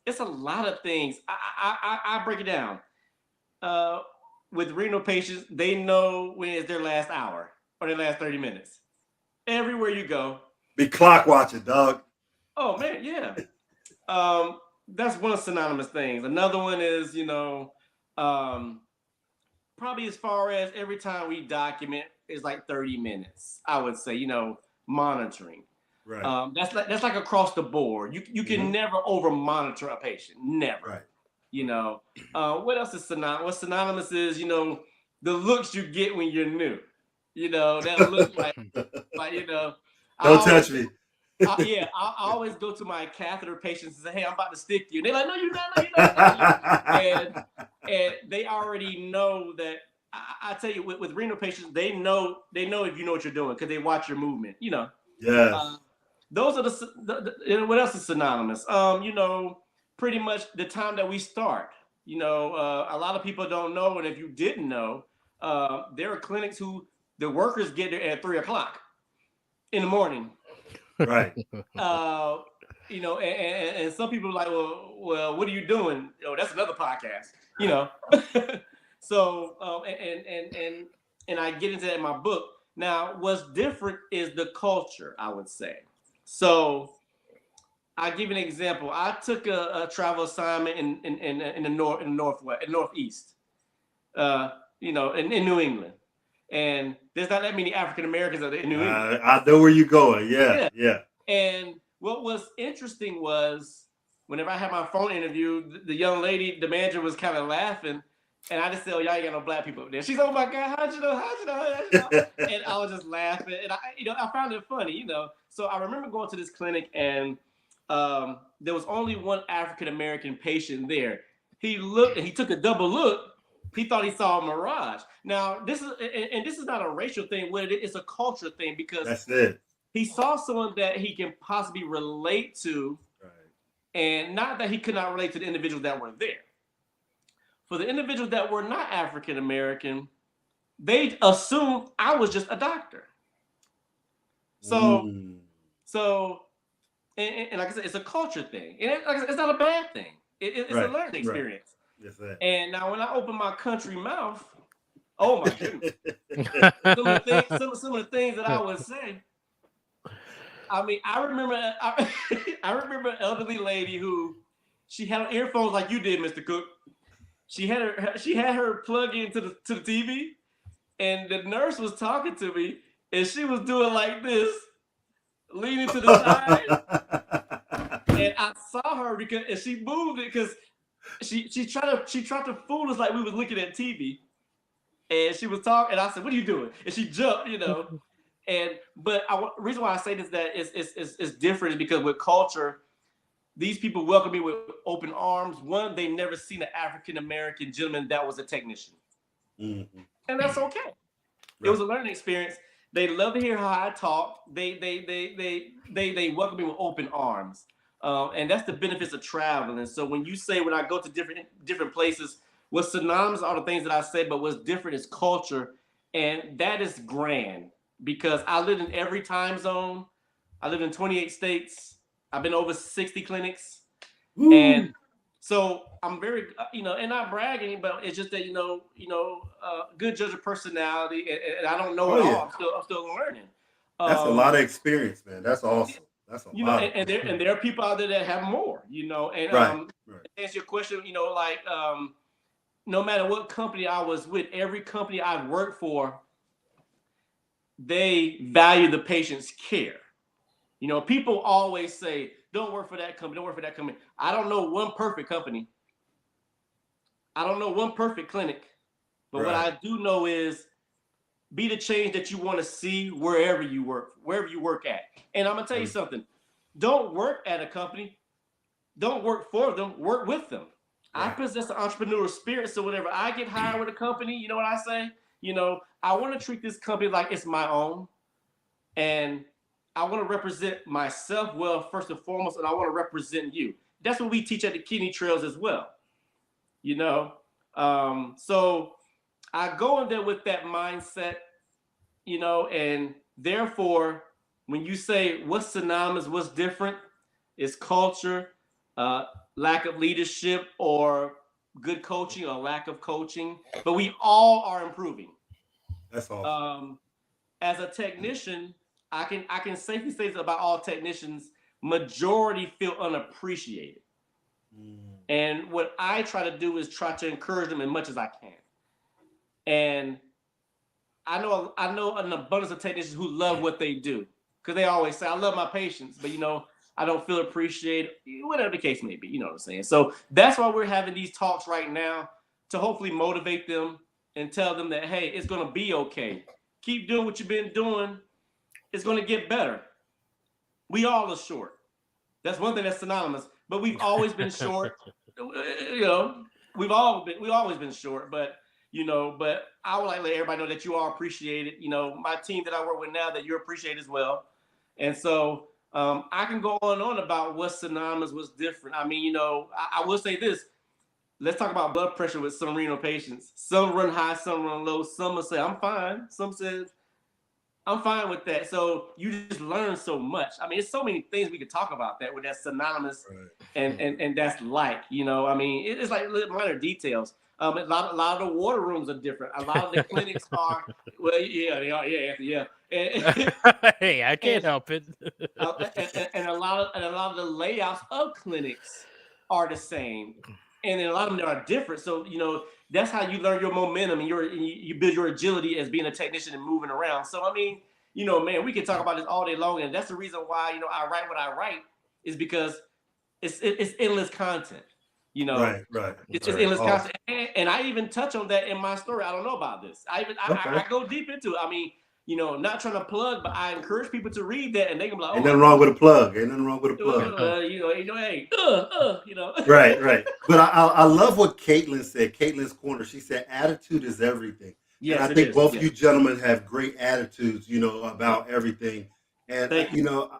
it's a lot of things. I break it down. With renal patients, they know when it's their last hour or their last 30 minutes. Everywhere you go. Be clock watching, dog. Oh man, yeah. That's one of synonymous things. Another one is, probably as far as every time we document is like 30 minutes, I would say, monitoring. Right. That's like across the board. You can never over monitor a patient. Never. Right. What else is synonymous? What synonymous is, the looks you get when you're new. That look like Don't touch me. I always go to my catheter patients and say, "Hey, I'm about to stick you." And they're like, "No, you're not. No, you're not." and they already know that. I tell you, with renal patients, they know if you know what you're doing because they watch your movement. Yes. Those are the what else is synonymous? Pretty much the time that we start. A lot of people don't know, and if you didn't know, there are clinics who the workers get there at 3:00 in the morning. Right. And some people are like, well, what are you doing? That's another podcast. So, and I get into that in my book. Now, what's different is the culture, I would say. So, I'll give you an example. I took a travel assignment in the northeast, in New England. And there's not that many African Americans in New England. I know where you're going. Yeah. And what was interesting was whenever I had my phone interview, the young lady, the manager was kind of laughing. And I just said, "Oh, y'all ain't got no black people up there." She's, "Oh my God, how'd you know? And I was just laughing. And I found it funny, So I remember going to this clinic and there was only one African American patient there. He looked and he took a double look. He thought he saw a mirage. Now, this is not a racial thing. It's a culture thing because that's it. He saw someone that he can possibly relate to, right. And not that he could not relate to the individuals that were there. For the individuals that were not African American, they assumed I was just a doctor. So, and like I said, it's a culture thing, and like I said, it's not a bad thing. It's a learning experience. Yes, sir. And now, when I open my country mouth, oh my goodness, some of the things that I would say. I mean, I remember an elderly lady who she had earphones like you did, Mr. Cook. She had her plug into the TV, and the nurse was talking to me, and she was doing like this, leaning to the side, and I saw her and she moved it because she tried to fool us like we was looking at TV, and she was talking, and I said, "What are you doing?" And she jumped, But the reason why I say this that is different is because with culture, these people welcome me with open arms. One, they never seen an African American gentleman that was a technician, and that's okay. Right. It was a learning experience. They love to hear how I talk. They welcome me with open arms, and that's the benefits of traveling. And so when you say when I go to different places, what's synonymous are the things that I say, but what's different is culture, and that is grand. Because I lived in every time zone. I lived in 28 states. I've been over 60 clinics. Woo. And so I'm very, and not bragging, but it's just that, good judge of personality. And I don't know it all. I'm still learning. That's a lot of experience, man. That's awesome. That's a lot. And there are people out there that have more, and right. To answer your question, no matter what company I was with, every company I've worked for, they value the patient's care. People always say, don't work for that company, don't work for that company. I don't know one perfect company. I don't know one perfect clinic. But what I do know is be the change that you want to see wherever you work at. And I'm going to tell you something. Don't work at a company. Don't work for them. Work with them. Right. I possess an entrepreneurial spirit. So whenever I get hired with a company, you know what I say? I want to treat this company like it's my own, and I want to represent myself well, first and foremost, and I want to represent you. That's what we teach at the KidneyTrails as well. So I go in there with that mindset, and therefore, when you say what's synonymous, what's different, it's culture, lack of leadership, or good coaching or lack of coaching, but we all are improving. That's awesome. As a technician, I can safely say this about all technicians: majority feel unappreciated. And what I try to do is try to encourage them as much as I can. And I know an abundance of technicians who love what they do, because they always say, "I love my patients, but I don't feel appreciated," whatever the case may be. You know what I'm saying? So that's why we're having these talks right now, to hopefully motivate them and tell them that, hey, it's going to be okay. Keep doing what you've been doing. It's going to get better. We all are short. That's one thing that's synonymous. But we've always been short. We've always been short. But I would like to let everybody know that you are appreciated. My team that I work with now, that you're appreciated as well. And so I can go on and on about what's synonymous, what's different. I mean, I will say this. Let's talk about blood pressure with some renal patients. Some run high, some run low. Some will say, "I'm fine." Some says, "I'm fine with that." So you just learn so much. I mean, it's so many things we could talk about that with that synonymous and that's like, I mean, it's like minor details. A lot of the water rooms are different. A lot of the clinics are, well, yeah, they are, yeah. Hey, I can't help it. and a lot of the layouts of clinics are the same. And then a lot of them are different. So, that's how you learn your momentum and you build your agility as being a technician and moving around. So, I mean, man, we can talk about this all day long. And that's the reason why, I write what I write, is because it's endless content. Right. It's endless content. And I even touch on that in my story. I don't know about this. I go deep into it. I mean, not trying to plug, but I encourage people to read that, and they can be like, "Oh, ain't nothing wrong with a plug." Hey. Right. But I love what Caitlin said. Caitlin's corner. She said, "Attitude is everything." Yes, and I think both you gentlemen have great attitudes, about everything. And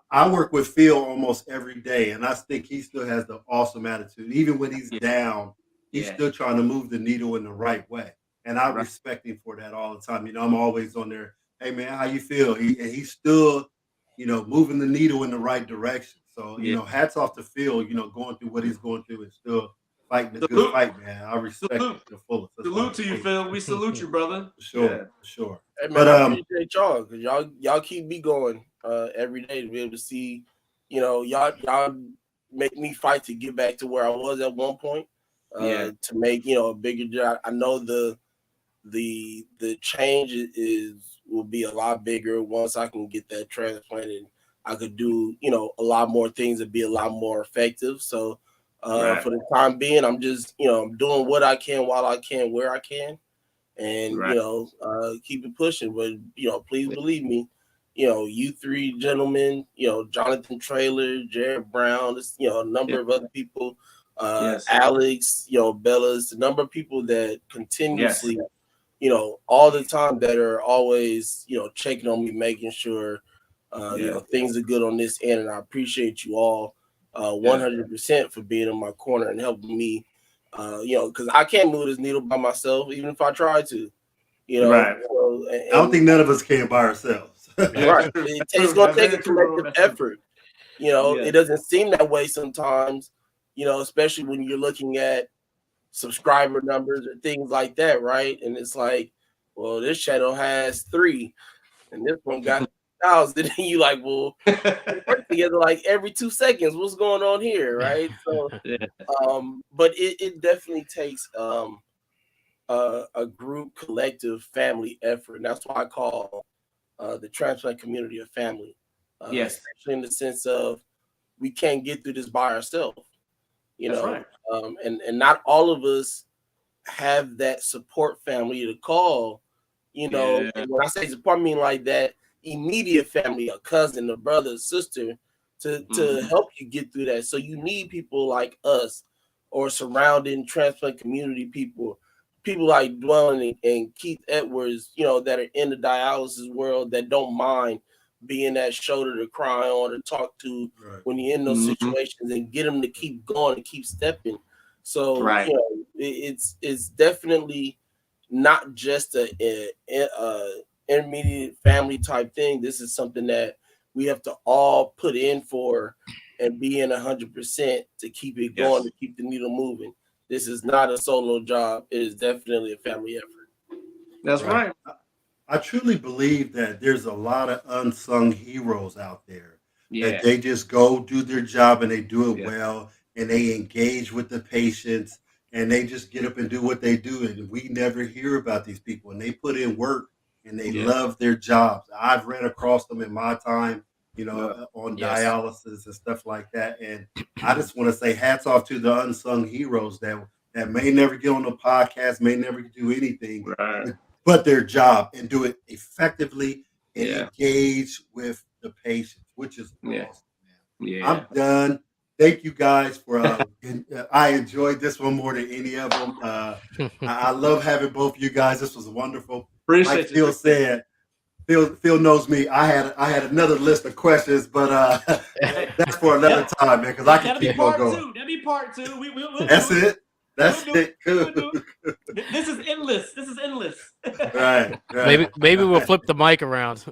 I work with Phil almost every day, and I think he still has the awesome attitude. Even when he's down, he's still trying to move the needle in the right way. And I respect him for that all the time. I'm always on there. "Hey man, how you feel?" He's still moving the needle in the right direction. So, hats off to Phil, going through what he's going through and still fighting a good fight, man. I respect it to the fullest. Salute to you, Phil. We salute you, brother. For sure, for sure. Hey, man, I appreciate y'all because y'all keep me going every day to be able to see, y'all make me fight to get back to where I was at one point. To make a bigger job. I know the change will be a lot bigger once I can get that transplanted. I could do a lot more things and be a lot more effective. So for the time being, I'm just I'm doing what I can while I can, where I can, and keep it pushing. But please believe me, you three gentlemen, Jonathan Traylor, Jared Brown, a number of other people, Alex, Bella's, the number of people that continuously, all the time that are always, checking on me, making sure, things are good on this end. And I appreciate you all 100% for being in my corner and helping me, because I can't move this needle by myself, even if I try to, Right. So, I don't think none of us can by ourselves. Right. It's going to take a collective effort. It doesn't seem that way sometimes, especially when you're looking at subscriber numbers or things like that, right? And it's like, well, this channel has 3 and this one got 1,000. And you like, well, we work together like every 2 seconds. What's going on here, right? So but it definitely takes a group, collective, family effort. And that's why I call the transplant community a family. Especially in the sense of we can't get through this by ourselves. Right. And not all of us have that support family to call, and when I say support, I mean like that immediate family, a cousin, a brother, a sister, to help you get through that. So you need people like us or surrounding transplant community people like Dwelyn and Keith Edwards, that are in the dialysis world that don't mind being that shoulder to cry on or talk to when you're in those situations and get them to keep going and keep stepping. So it's definitely not just a intermediate family type thing. This is something that we have to all put in for and be in 100% to keep it going, to keep the needle moving. This is not a solo job. It is definitely a family effort. That's right. I truly believe that there's a lot of unsung heroes out there that they just go do their job and they do it well and they engage with the patients and they just get up and do what they do. And we never hear about these people and they put in work and they love their jobs. I've ran across them in my time, on dialysis and stuff like that. And I just want to say hats off to the unsung heroes that may never get on the podcast, may never do anything. But their job and do it effectively and engage with the patients, which is awesome, man. I'm done. Thank you guys for. I enjoyed this one more than any of them. I love having both you guys. This was wonderful. Appreciate like Phil said, Phil knows me. I had another list of questions, but that's for another time, man. Because I can keep on going. That'll be part 2. We'll that's it. That's it. This is endless. Right. Maybe we'll flip the mic around.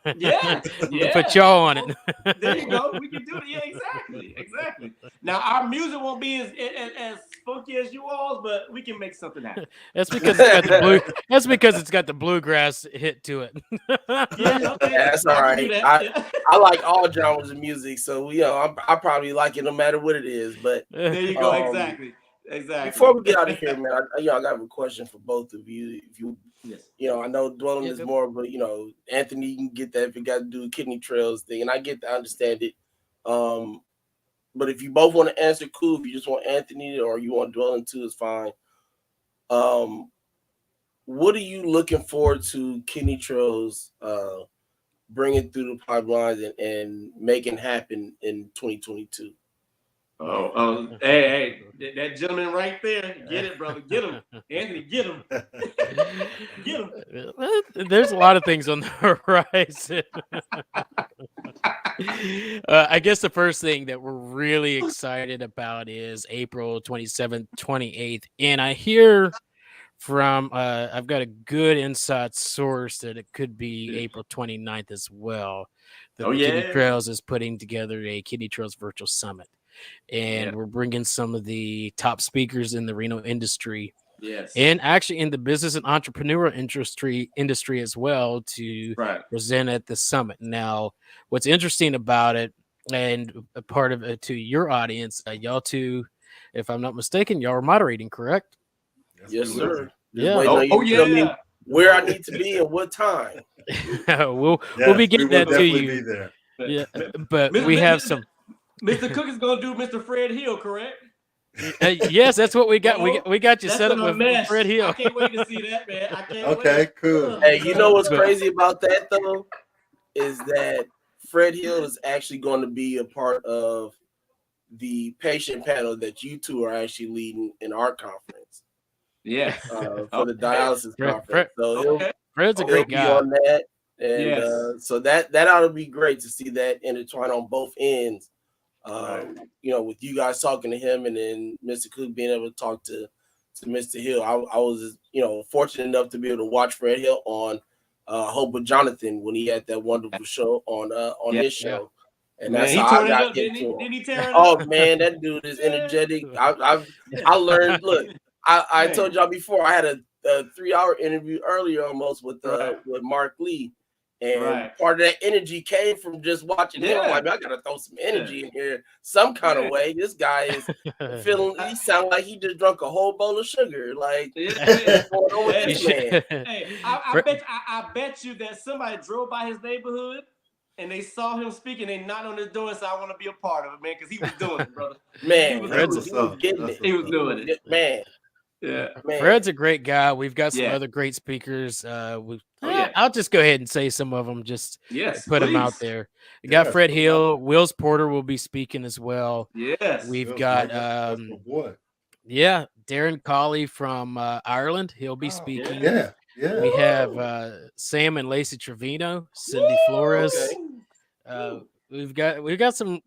Put y'all on it. There you go. We can do it. Yeah, exactly. Now our music won't be as funky as you all's, but we can make something happen. That's because it's got the blue. That's because it's got the bluegrass hit to it. That's all right. I like all genres of music, so I probably like it no matter what it is. But there you go. Exactly. Before we get out of here, man, I got a question for both of you. If you, I know Dwelyn is more, but Anthony, you can get that if you got to do the KidneyTrails thing, and I understand it. But if you both want to answer, cool. If you just want Anthony or you want Dwelyn too, it's fine. What are you looking forward to KidneyTrails bringing through the pipelines and making happen in 2022? Hey, that gentleman right there, get it, brother, get him, Anthony, get him, get him. There's a lot of things on the horizon. I guess the first thing that we're really excited about is April 27th, 28th, and I hear from I've got a good inside source that it could be April 29th as well. that the Kidney Trails is putting together a Kidney Trails virtual summit, and we're bringing some of the top speakers in the renal industry. Yes. And actually in the business and entrepreneurial industry as well to present at the summit. Now, what's interesting about it, and a part of it to your audience, y'all two, if I'm not mistaken, y'all are moderating, correct? Yes, sir. Yeah. Tell me where I need to be and what time. we'll be getting that to you. Be there. Yeah, but we have some. Mr. Cook is gonna do Mr. Fred Hill, correct? Yes, that's what we got. We got you set up with Fred Hill. I can't wait to see that, man. I can't Okay, wait. cool. Hey, you know what's crazy about that though? Is that Fred Hill is actually going to be a part of the patient panel that you two are actually leading in our conference. Yeah. For the dialysis conference. So Fred's a great guy on that. And so that ought to be great to see that intertwine on both ends. With you guys talking to him and then Mr. Cook being able to talk to Mr. Hill. I was, fortunate enough to be able to watch Fred Hill on Hope with Jonathan when he had that wonderful show on his show. And that's how I got into him. Oh man, that dude is energetic. I learned. Look, I told y'all before I had a 3-hour interview earlier almost with Mark Lee. And part of that energy came from just watching him. Like, I gotta throw some energy in here some kind of way. This guy is feeling. He sounds like he just drunk a whole bowl of sugar. Like, what's going on with this man? Hey, I bet you that somebody drove by his neighborhood and they saw him speaking. They knocked on his door and said, "I want to be a part of it, man," because he was doing it, brother. Man, he was getting it. He was doing it, man. Yeah, Fred's a great guy. We've got some other great speakers. I'll just go ahead and say some of them. Just put them out there. We got Fred Hill. Wills Porter will be speaking as well. Yes, we've got Darren Colley from Ireland. He'll be speaking. Yeah. We have Sam and Lacey Trevino, Cindy Flores. We've got some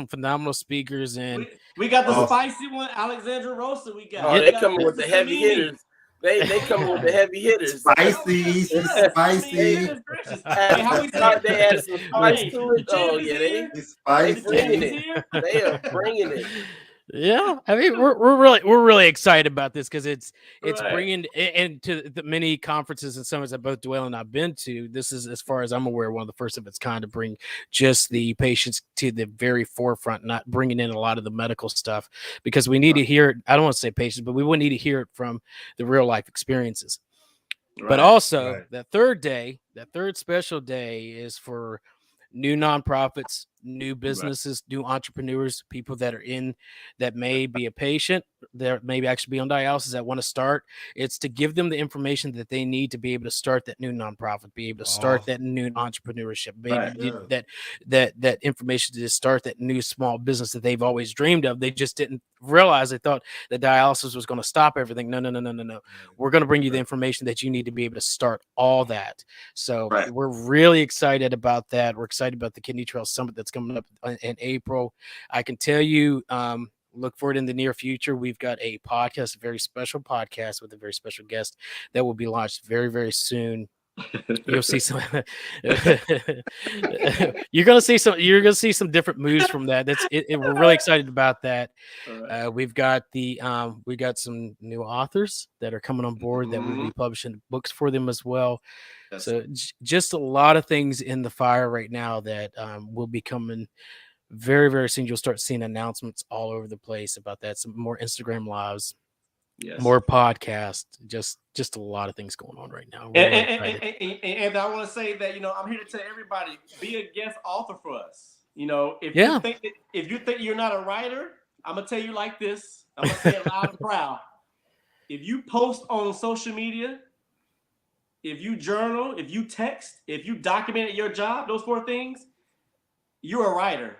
phenomenal speakers, and we got the spicy one, Alexandra Rosa. We got. They coming with the heavy hitters. They coming with the heavy hitters. Spicy. Hey, how we start? They add some spice to it. Oh yeah, they bringing it. They are bringing it. Yeah, I mean we're really excited about this because it's bringing into the many conferences and summits that both Dwelyn and I've been to. This is, as far as I'm aware, one of the first of its kind to bring just the patients to the very forefront, not bringing in a lot of the medical stuff, because we need to hear it. I don't want to say patients, but we would need to hear it from the real life experiences. But also that third special day is for new nonprofits, new businesses, new entrepreneurs, people that are that may be a patient, that may actually be on dialysis, that want to start. It's to give them the information that they need to be able to start that new nonprofit, be able to start that new entrepreneurship, that information to start that new small business that they've always dreamed of. They just didn't realize. They thought that dialysis was going to stop everything. No. We're going to bring you the information that you need to be able to start all that. So we're really excited about that. We're excited about the KidneyTrails Summit that's coming up in April. I can tell you, look for it in the near future. We've got a podcast, a very special podcast with a very special guest that will be launched very, very soon. You'll see some. You're gonna see some different moves from that. We're really excited about that. We've got some new authors that are coming on board that will be publishing books for them as well. So just a lot of things in the fire right now that will be coming very, very soon. You'll start seeing announcements all over the place about that. Some more Instagram lives, more podcasts, just a lot of things going on right now. And I want to say that, I'm here to tell everybody, be a guest author for us. If you think you're not a writer, I'm gonna tell you like this. I'm gonna say it loud and proud. If you post on social media, if you journal, if you text, if you document your job, those 4 things, you're a writer.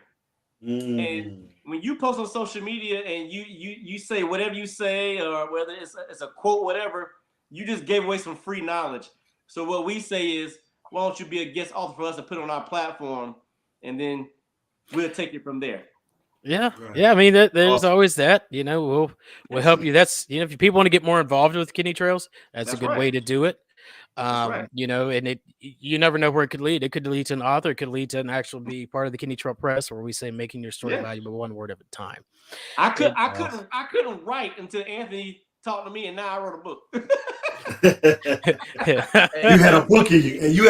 And when you post on social media and you say whatever you say, or whether it's a quote, whatever, you just gave away some free knowledge. So what we say is, why don't you be a guest author for us and put it on our platform, and then we'll take it from there. Yeah. I mean, there's always that. We'll help you. That's if people want to get more involved with KidneyTrails, that's a good way to do it. right. You know, and you never know where it could lead. It could lead to an author. It could lead to an actual be part of the KidneyTrails Press, where we say making your story valuable one word at a time. I couldn't write until Anthony talked to me, and now I wrote a book. You had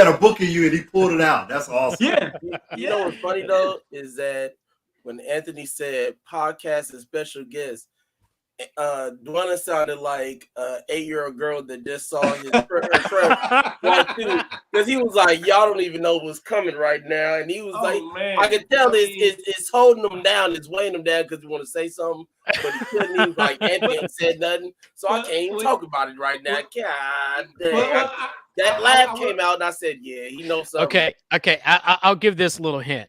a book in you, and he pulled it out. That's awesome. Yeah. You know what's funny though is that when Anthony said podcast and special guest, Dwelyn sounded like an 8-year-old girl that just saw his because he was like, y'all don't even know what's coming right now, and he was man. I could tell it's holding him down, it's weighing him down because he want to say something, but he couldn't. He was like, Anthony ain't said nothing, so I can't even talk about it right now. God damn. That laugh came out, and I said, yeah, he knows something. Okay. I'll give this a little hint.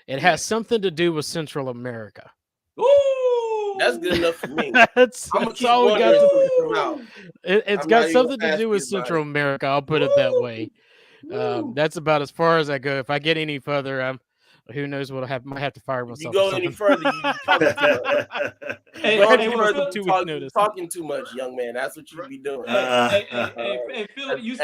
It has something to do with Central America. Ooh, that's good enough for me. That's all we got to. It's got something to do with Central America. I'll put it that way. That's about as far as I go. If I get any further, who knows what might have to fire myself. You go any further, you talking too much, young man. That's what you be doing. Hey, Philip, you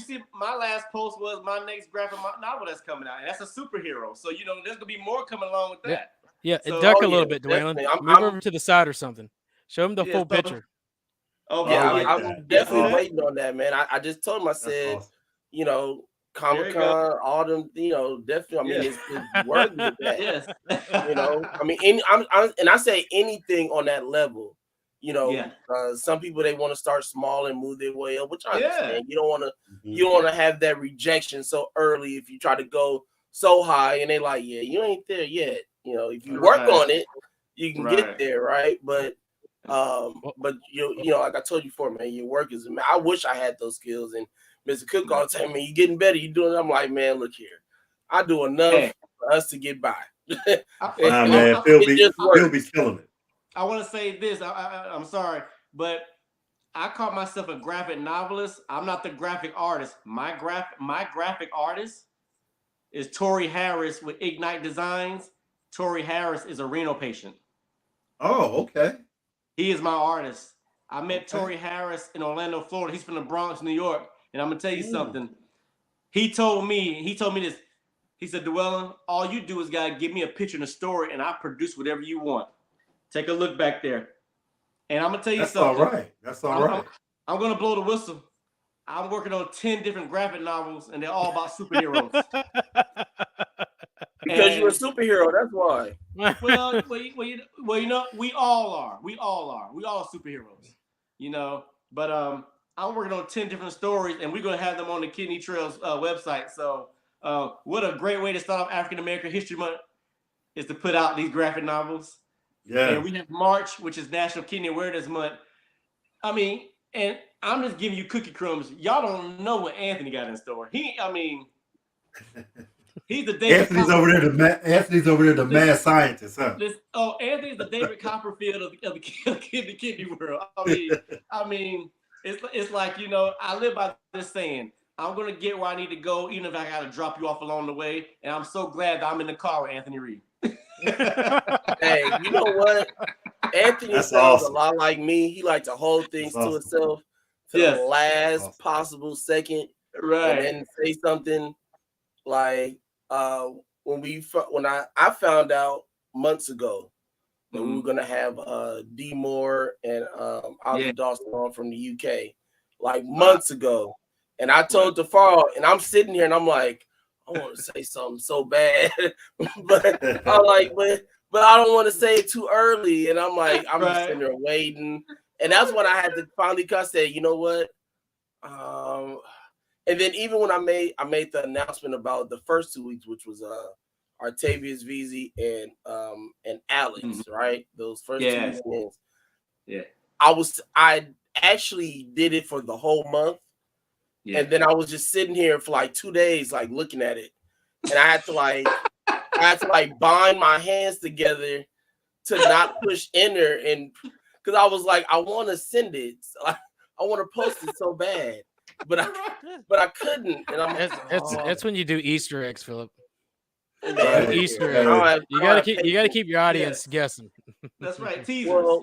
see, my last post was my next graphic novel that's coming out, and that's a superhero. So there's gonna be more coming along with that. Yeah, duck a little bit, Dwelyn. Move over to the side or something. Show him the full picture. Oh, yeah, I'm definitely waiting on that, man. I just told him, I said, awesome. Comic-Con, all them, definitely. I mean, it's worthy of that. Yes. I mean, I say anything on that level. Some people they want to start small and move their way up, which I understand. You don't want to have that rejection so early if you try to go so high and they like, yeah, you ain't there yet. If you work on it, you can get there, right? But like I told you before, man, your work is. I wish I had those skills. And Mr. Cook all the time, man, you getting better. You doing it. I'm like, man, look here, I do enough for us to get by. Man, Phil be killing it. I want to say this. I'm sorry, but I call myself a graphic novelist. I'm not the graphic artist. My graphic artist is Tori Harris with Ignite Designs. Tori Harris is a renal patient. Oh, okay. He is my artist. I met Tori Harris in Orlando, Florida. He's from the Bronx, New York. And I'm gonna tell you something. He told me this. He said, Dwelyn, all you do is gotta give me a picture and a story, and I produce whatever you want. Take a look back there. And I'm gonna tell you something. That's all right. I'm gonna blow the whistle. I'm working on 10 different graphic novels, and they're all about superheroes. Because you're a superhero, that's why. Well, we all are. We all superheroes, But I'm working on 10 different stories, and we're gonna have them on the KidneyTrails website. So, what a great way to start off African American History Month is to put out these graphic novels. Yeah. And we have March, which is National Kidney Awareness Month. I mean, and I'm just giving you cookie crumbs. Y'all don't know what Anthony got in store. He's the David. Anthony's over there, the mad scientist, huh? Anthony's the David Copperfield of the kidney world. I mean, it's like I live by this saying: I'm gonna get where I need to go, even if I gotta drop you off along the way. And I'm so glad that I'm in the car with Anthony Reed. Hey, you know what? Anthony sounds a lot like me. He likes to hold things to himself to the last possible second, right? And then say something like when I found out months ago that we were gonna have D Moore and Ollie Dawson on from the UK, like months ago, and I told Tifiro, and I'm sitting here and I'm like, I want to say something so bad, but I'm like, but I don't want to say it too early, and I'm like, I'm just sitting there waiting, and that's when I had to finally say, you know what, and then even when I made the announcement about the first 2 weeks, which was Artavius Veazey and Alex, right? Those first 2 weeks. Yeah. I actually did it for the whole month. Yeah. And then I was just sitting here for like 2 days, like looking at it. And I had to bind my hands together to not push enter. And because I was like, I want to send it. So I want to post it so bad. But I couldn't. And that's when you do Easter eggs, Philip. Yeah, Easter eggs. You gotta keep your audience guessing. That's right. Teasers. Well,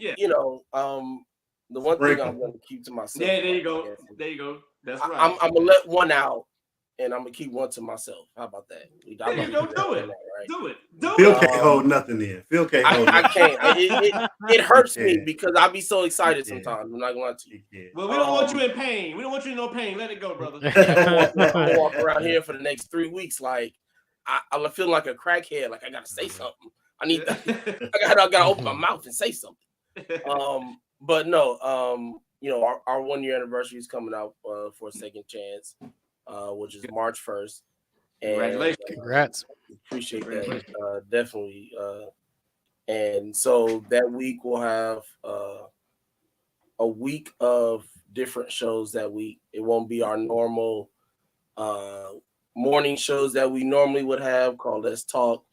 the one thing I'm going to keep to myself. Yeah, there you go. There you go. That's right. I'm gonna let one out, and I'm gonna keep one to myself. How about that? There you go. Do it. Do it. Do Phil it. can't hold nothing in. Phil can't hold I nothing. can't. It hurts me can't. because I be so excited He can't. sometimes. I'm not gonna lie to you. Well, we don't want you in pain. We don't want you in no pain. Let it go, brother. I'm gonna walk around here for the next 3 weeks like I feel like a crackhead. Like I gotta say something. I gotta open my mouth and say something. But no, you know, our 1 year anniversary is coming out for a second chance, which is March 1st. And, Congratulations. Congrats. Appreciate that. Definitely. And so that week we'll have a week of different shows that week. It won't be our normal morning shows that we normally would have called Let's Talk.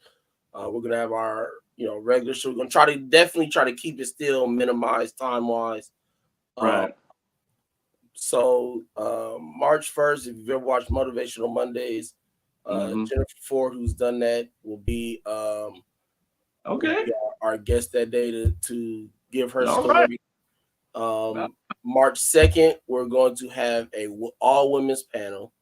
We're gonna have our regular show. We're gonna definitely try to keep it still minimized time wise. Right. So March 1st, if you've ever watched Motivational Mondays, Jennifer Ford, who's done that, will be our guest that day to give her story. Right. March 2nd, we're going to have a all women's panel.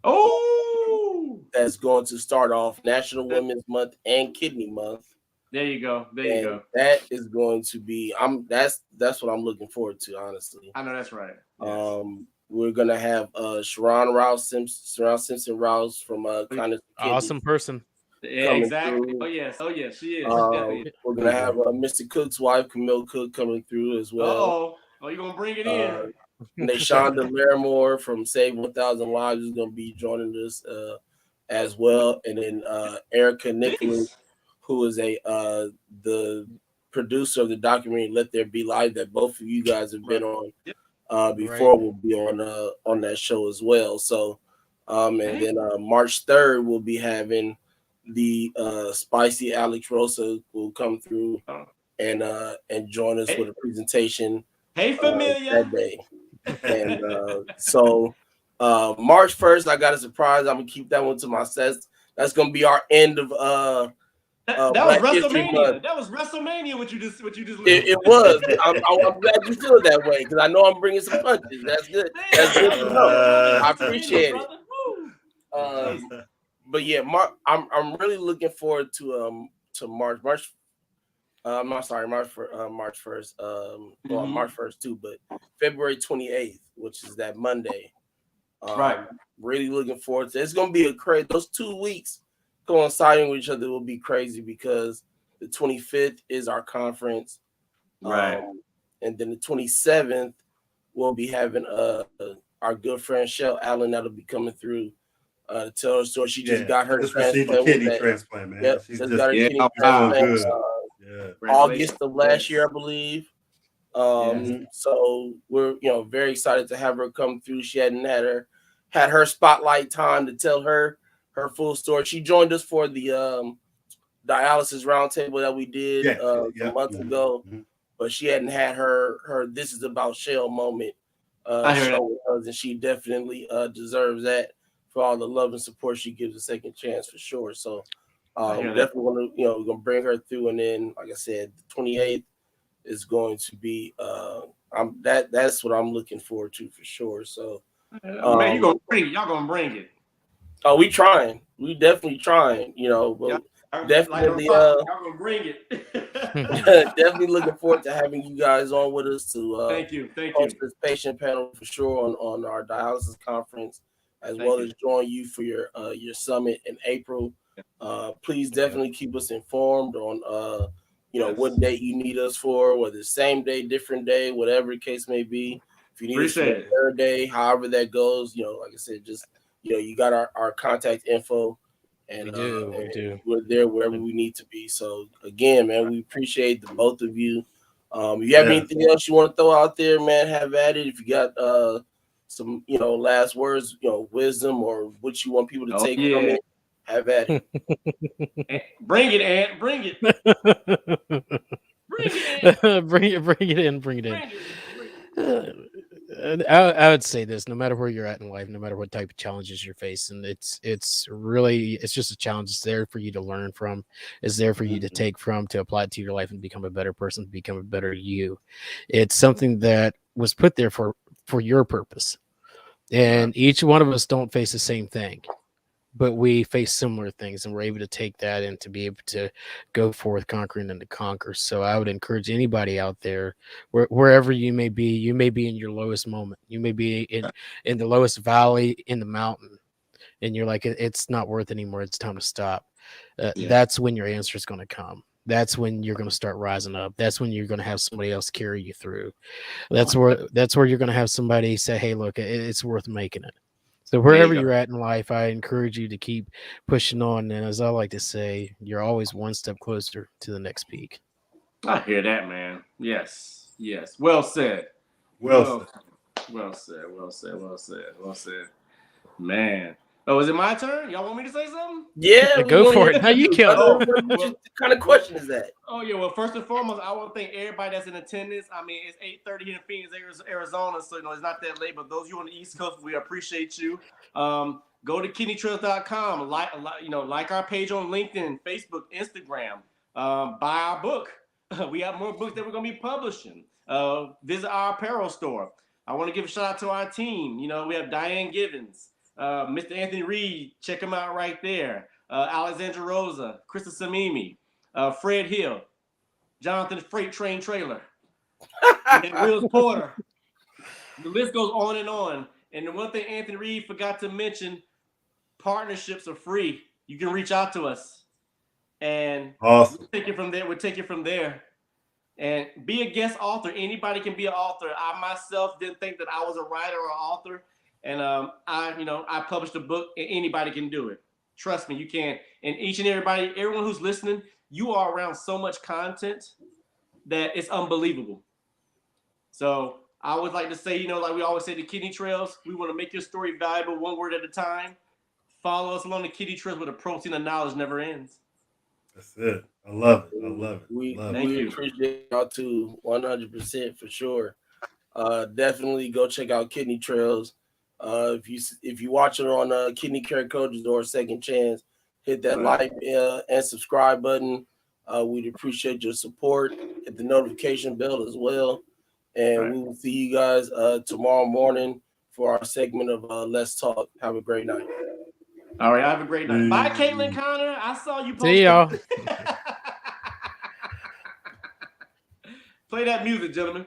Oh, that's going to start off National Women's Month and Kidney Month. There you go. There you go. That is going to be that's what I'm looking forward to, honestly. I know that's right. Yes. We're gonna have Sharon Simpson Rouse from kind of awesome person. Yeah, exactly. Through. Oh yes, she is. We're gonna have Mr. Cook's wife, Camille Cook, coming through as well. Oh, you're gonna bring it in. Nashonda Larimore from Save 1,000 Lives is gonna be joining us as well, and then Erica Nicholas, who is the producer of the documentary Let There Be Life that both of you guys have been on before, will be on that show as well. So and then March 3rd we'll be having the Spicy Alex Rosa will come through and join us with a presentation. Hey, familia. That day. And so March 1st, I got a surprise. I'm gonna keep that one to myself. That's gonna be our end of that was WrestleMania. That was WrestleMania. What you just it was. I'm glad you feel that way because I know I'm bringing some punches. That's good. That's good to know. I appreciate it. But yeah, I'm really looking forward to March. I'm not sorry, March 1st. Well, March 1st too, but February 28th, which is that Monday. Right. Really looking forward to it. It's gonna be a crazy. Those 2 weeks coinciding with each other will be crazy because the 25th is our conference, right? And then the 27th we'll be having our good friend Shell Allen that'll be coming through to tell her story. She just got her kidney transplant, man. Yep, just got her kidney transplant. August of last year, I believe. So we're very excited to have her come through. She hadn't had her spotlight time to tell her full story. She joined us for the dialysis roundtable that we did a month ago, but she hadn't had her "This Is About Shell" moment show with us, and she definitely deserves that for all the love and support she gives a second chance for sure. So definitely want to we're gonna bring her through, and then like I said, the 28th is going to be that's what I'm looking forward to for sure. So man, you gonna bring it. Y'all gonna bring it. Oh, we trying. We definitely trying. But definitely y'all gonna bring it. Definitely looking forward to having you guys on with us to thank you host this patient panel for sure on our dialysis conference, as well as join you for your summit in April. Please definitely keep us informed on what date you need us for, whether it's same day, different day, whatever the case may be. If you need us for the third day, however that goes, like I said, just you got our contact info, and we do. We're there wherever we need to be. So again, man, we appreciate the both of you. If you have anything else you want to throw out there, man, have at it. If you got some last words, wisdom, or what you want people to take from it, have at it. Bring it, Ant. Bring it. Bring it in. I would say this: no matter where you're at in life, no matter what type of challenges you're facing, it's just a challenge. It's there for you to learn from. It's there for you to take from, to apply it to your life and become a better person, become a better you. It's something that was put there for your purpose. And each one of us don't face the same thing, but we face similar things, and we're able to take that and to be able to go forth conquering and to conquer. So I would encourage anybody out there, wherever you may be in your lowest moment, you may be in the lowest valley in the mountain, and you're like, it's not worth anymore, it's time to stop. That's when your answer is going to come. That's when you're going to start rising up. That's when you're going to have somebody else carry you through. That's where you're going to have somebody say, hey, look, it's worth making it. So wherever you're at in life, I encourage you to keep pushing on. And as I like to say, you're always one step closer to the next peak. I hear that, man. Yes. Well said. Well said. Man. Oh, is it my turn? Y'all want me to say something? Yeah, go for it. Now you kill it. What kind of question is that? Oh yeah, well, first and foremost, I want to thank everybody that's in attendance. I mean, it's 8:30 here in Phoenix, Arizona, so it's not that late. But those of you on the East Coast, we appreciate you. Go to KidneyTrails.com, like our page on LinkedIn, Facebook, Instagram. Buy our book. We have more books that we're gonna be publishing. Visit our apparel store. I want to give a shout out to our team. We have Diane Givens, Mr. Anthony Reed. Check him out right there. Alexandra Rosa, Krista Samimi. Fred Hill, Jonathan Freight Train Trailer, and Wills Porter. The list goes on and on. And the one thing Anthony Reed forgot to mention, partnerships are free. You can reach out to us. And awesome. We'll take it from there. And be a guest author. Anybody can be an author. I myself didn't think that I was a writer or author. And I published a book, and anybody can do it. Trust me, you can. And everyone who's listening, you are around so much content that it's unbelievable. So I would like to say, like we always say, the Kidney Trails, we want to make your story valuable one word at a time. Follow us along the Kidney Trails where the protein of knowledge never ends. That's it. I love it. We appreciate y'all too, 100% for sure. Definitely go check out Kidney Trails. If you watch it on Kidney Care Coaches or Second Chance, hit that like and subscribe button. We'd appreciate your support. Hit the notification bell as well. And we will see you guys tomorrow morning for our segment of Let's Talk. Have a great night. All right, have a great night. Bye, Caitlin Connor. I saw you. See y'all. Play that music, gentlemen.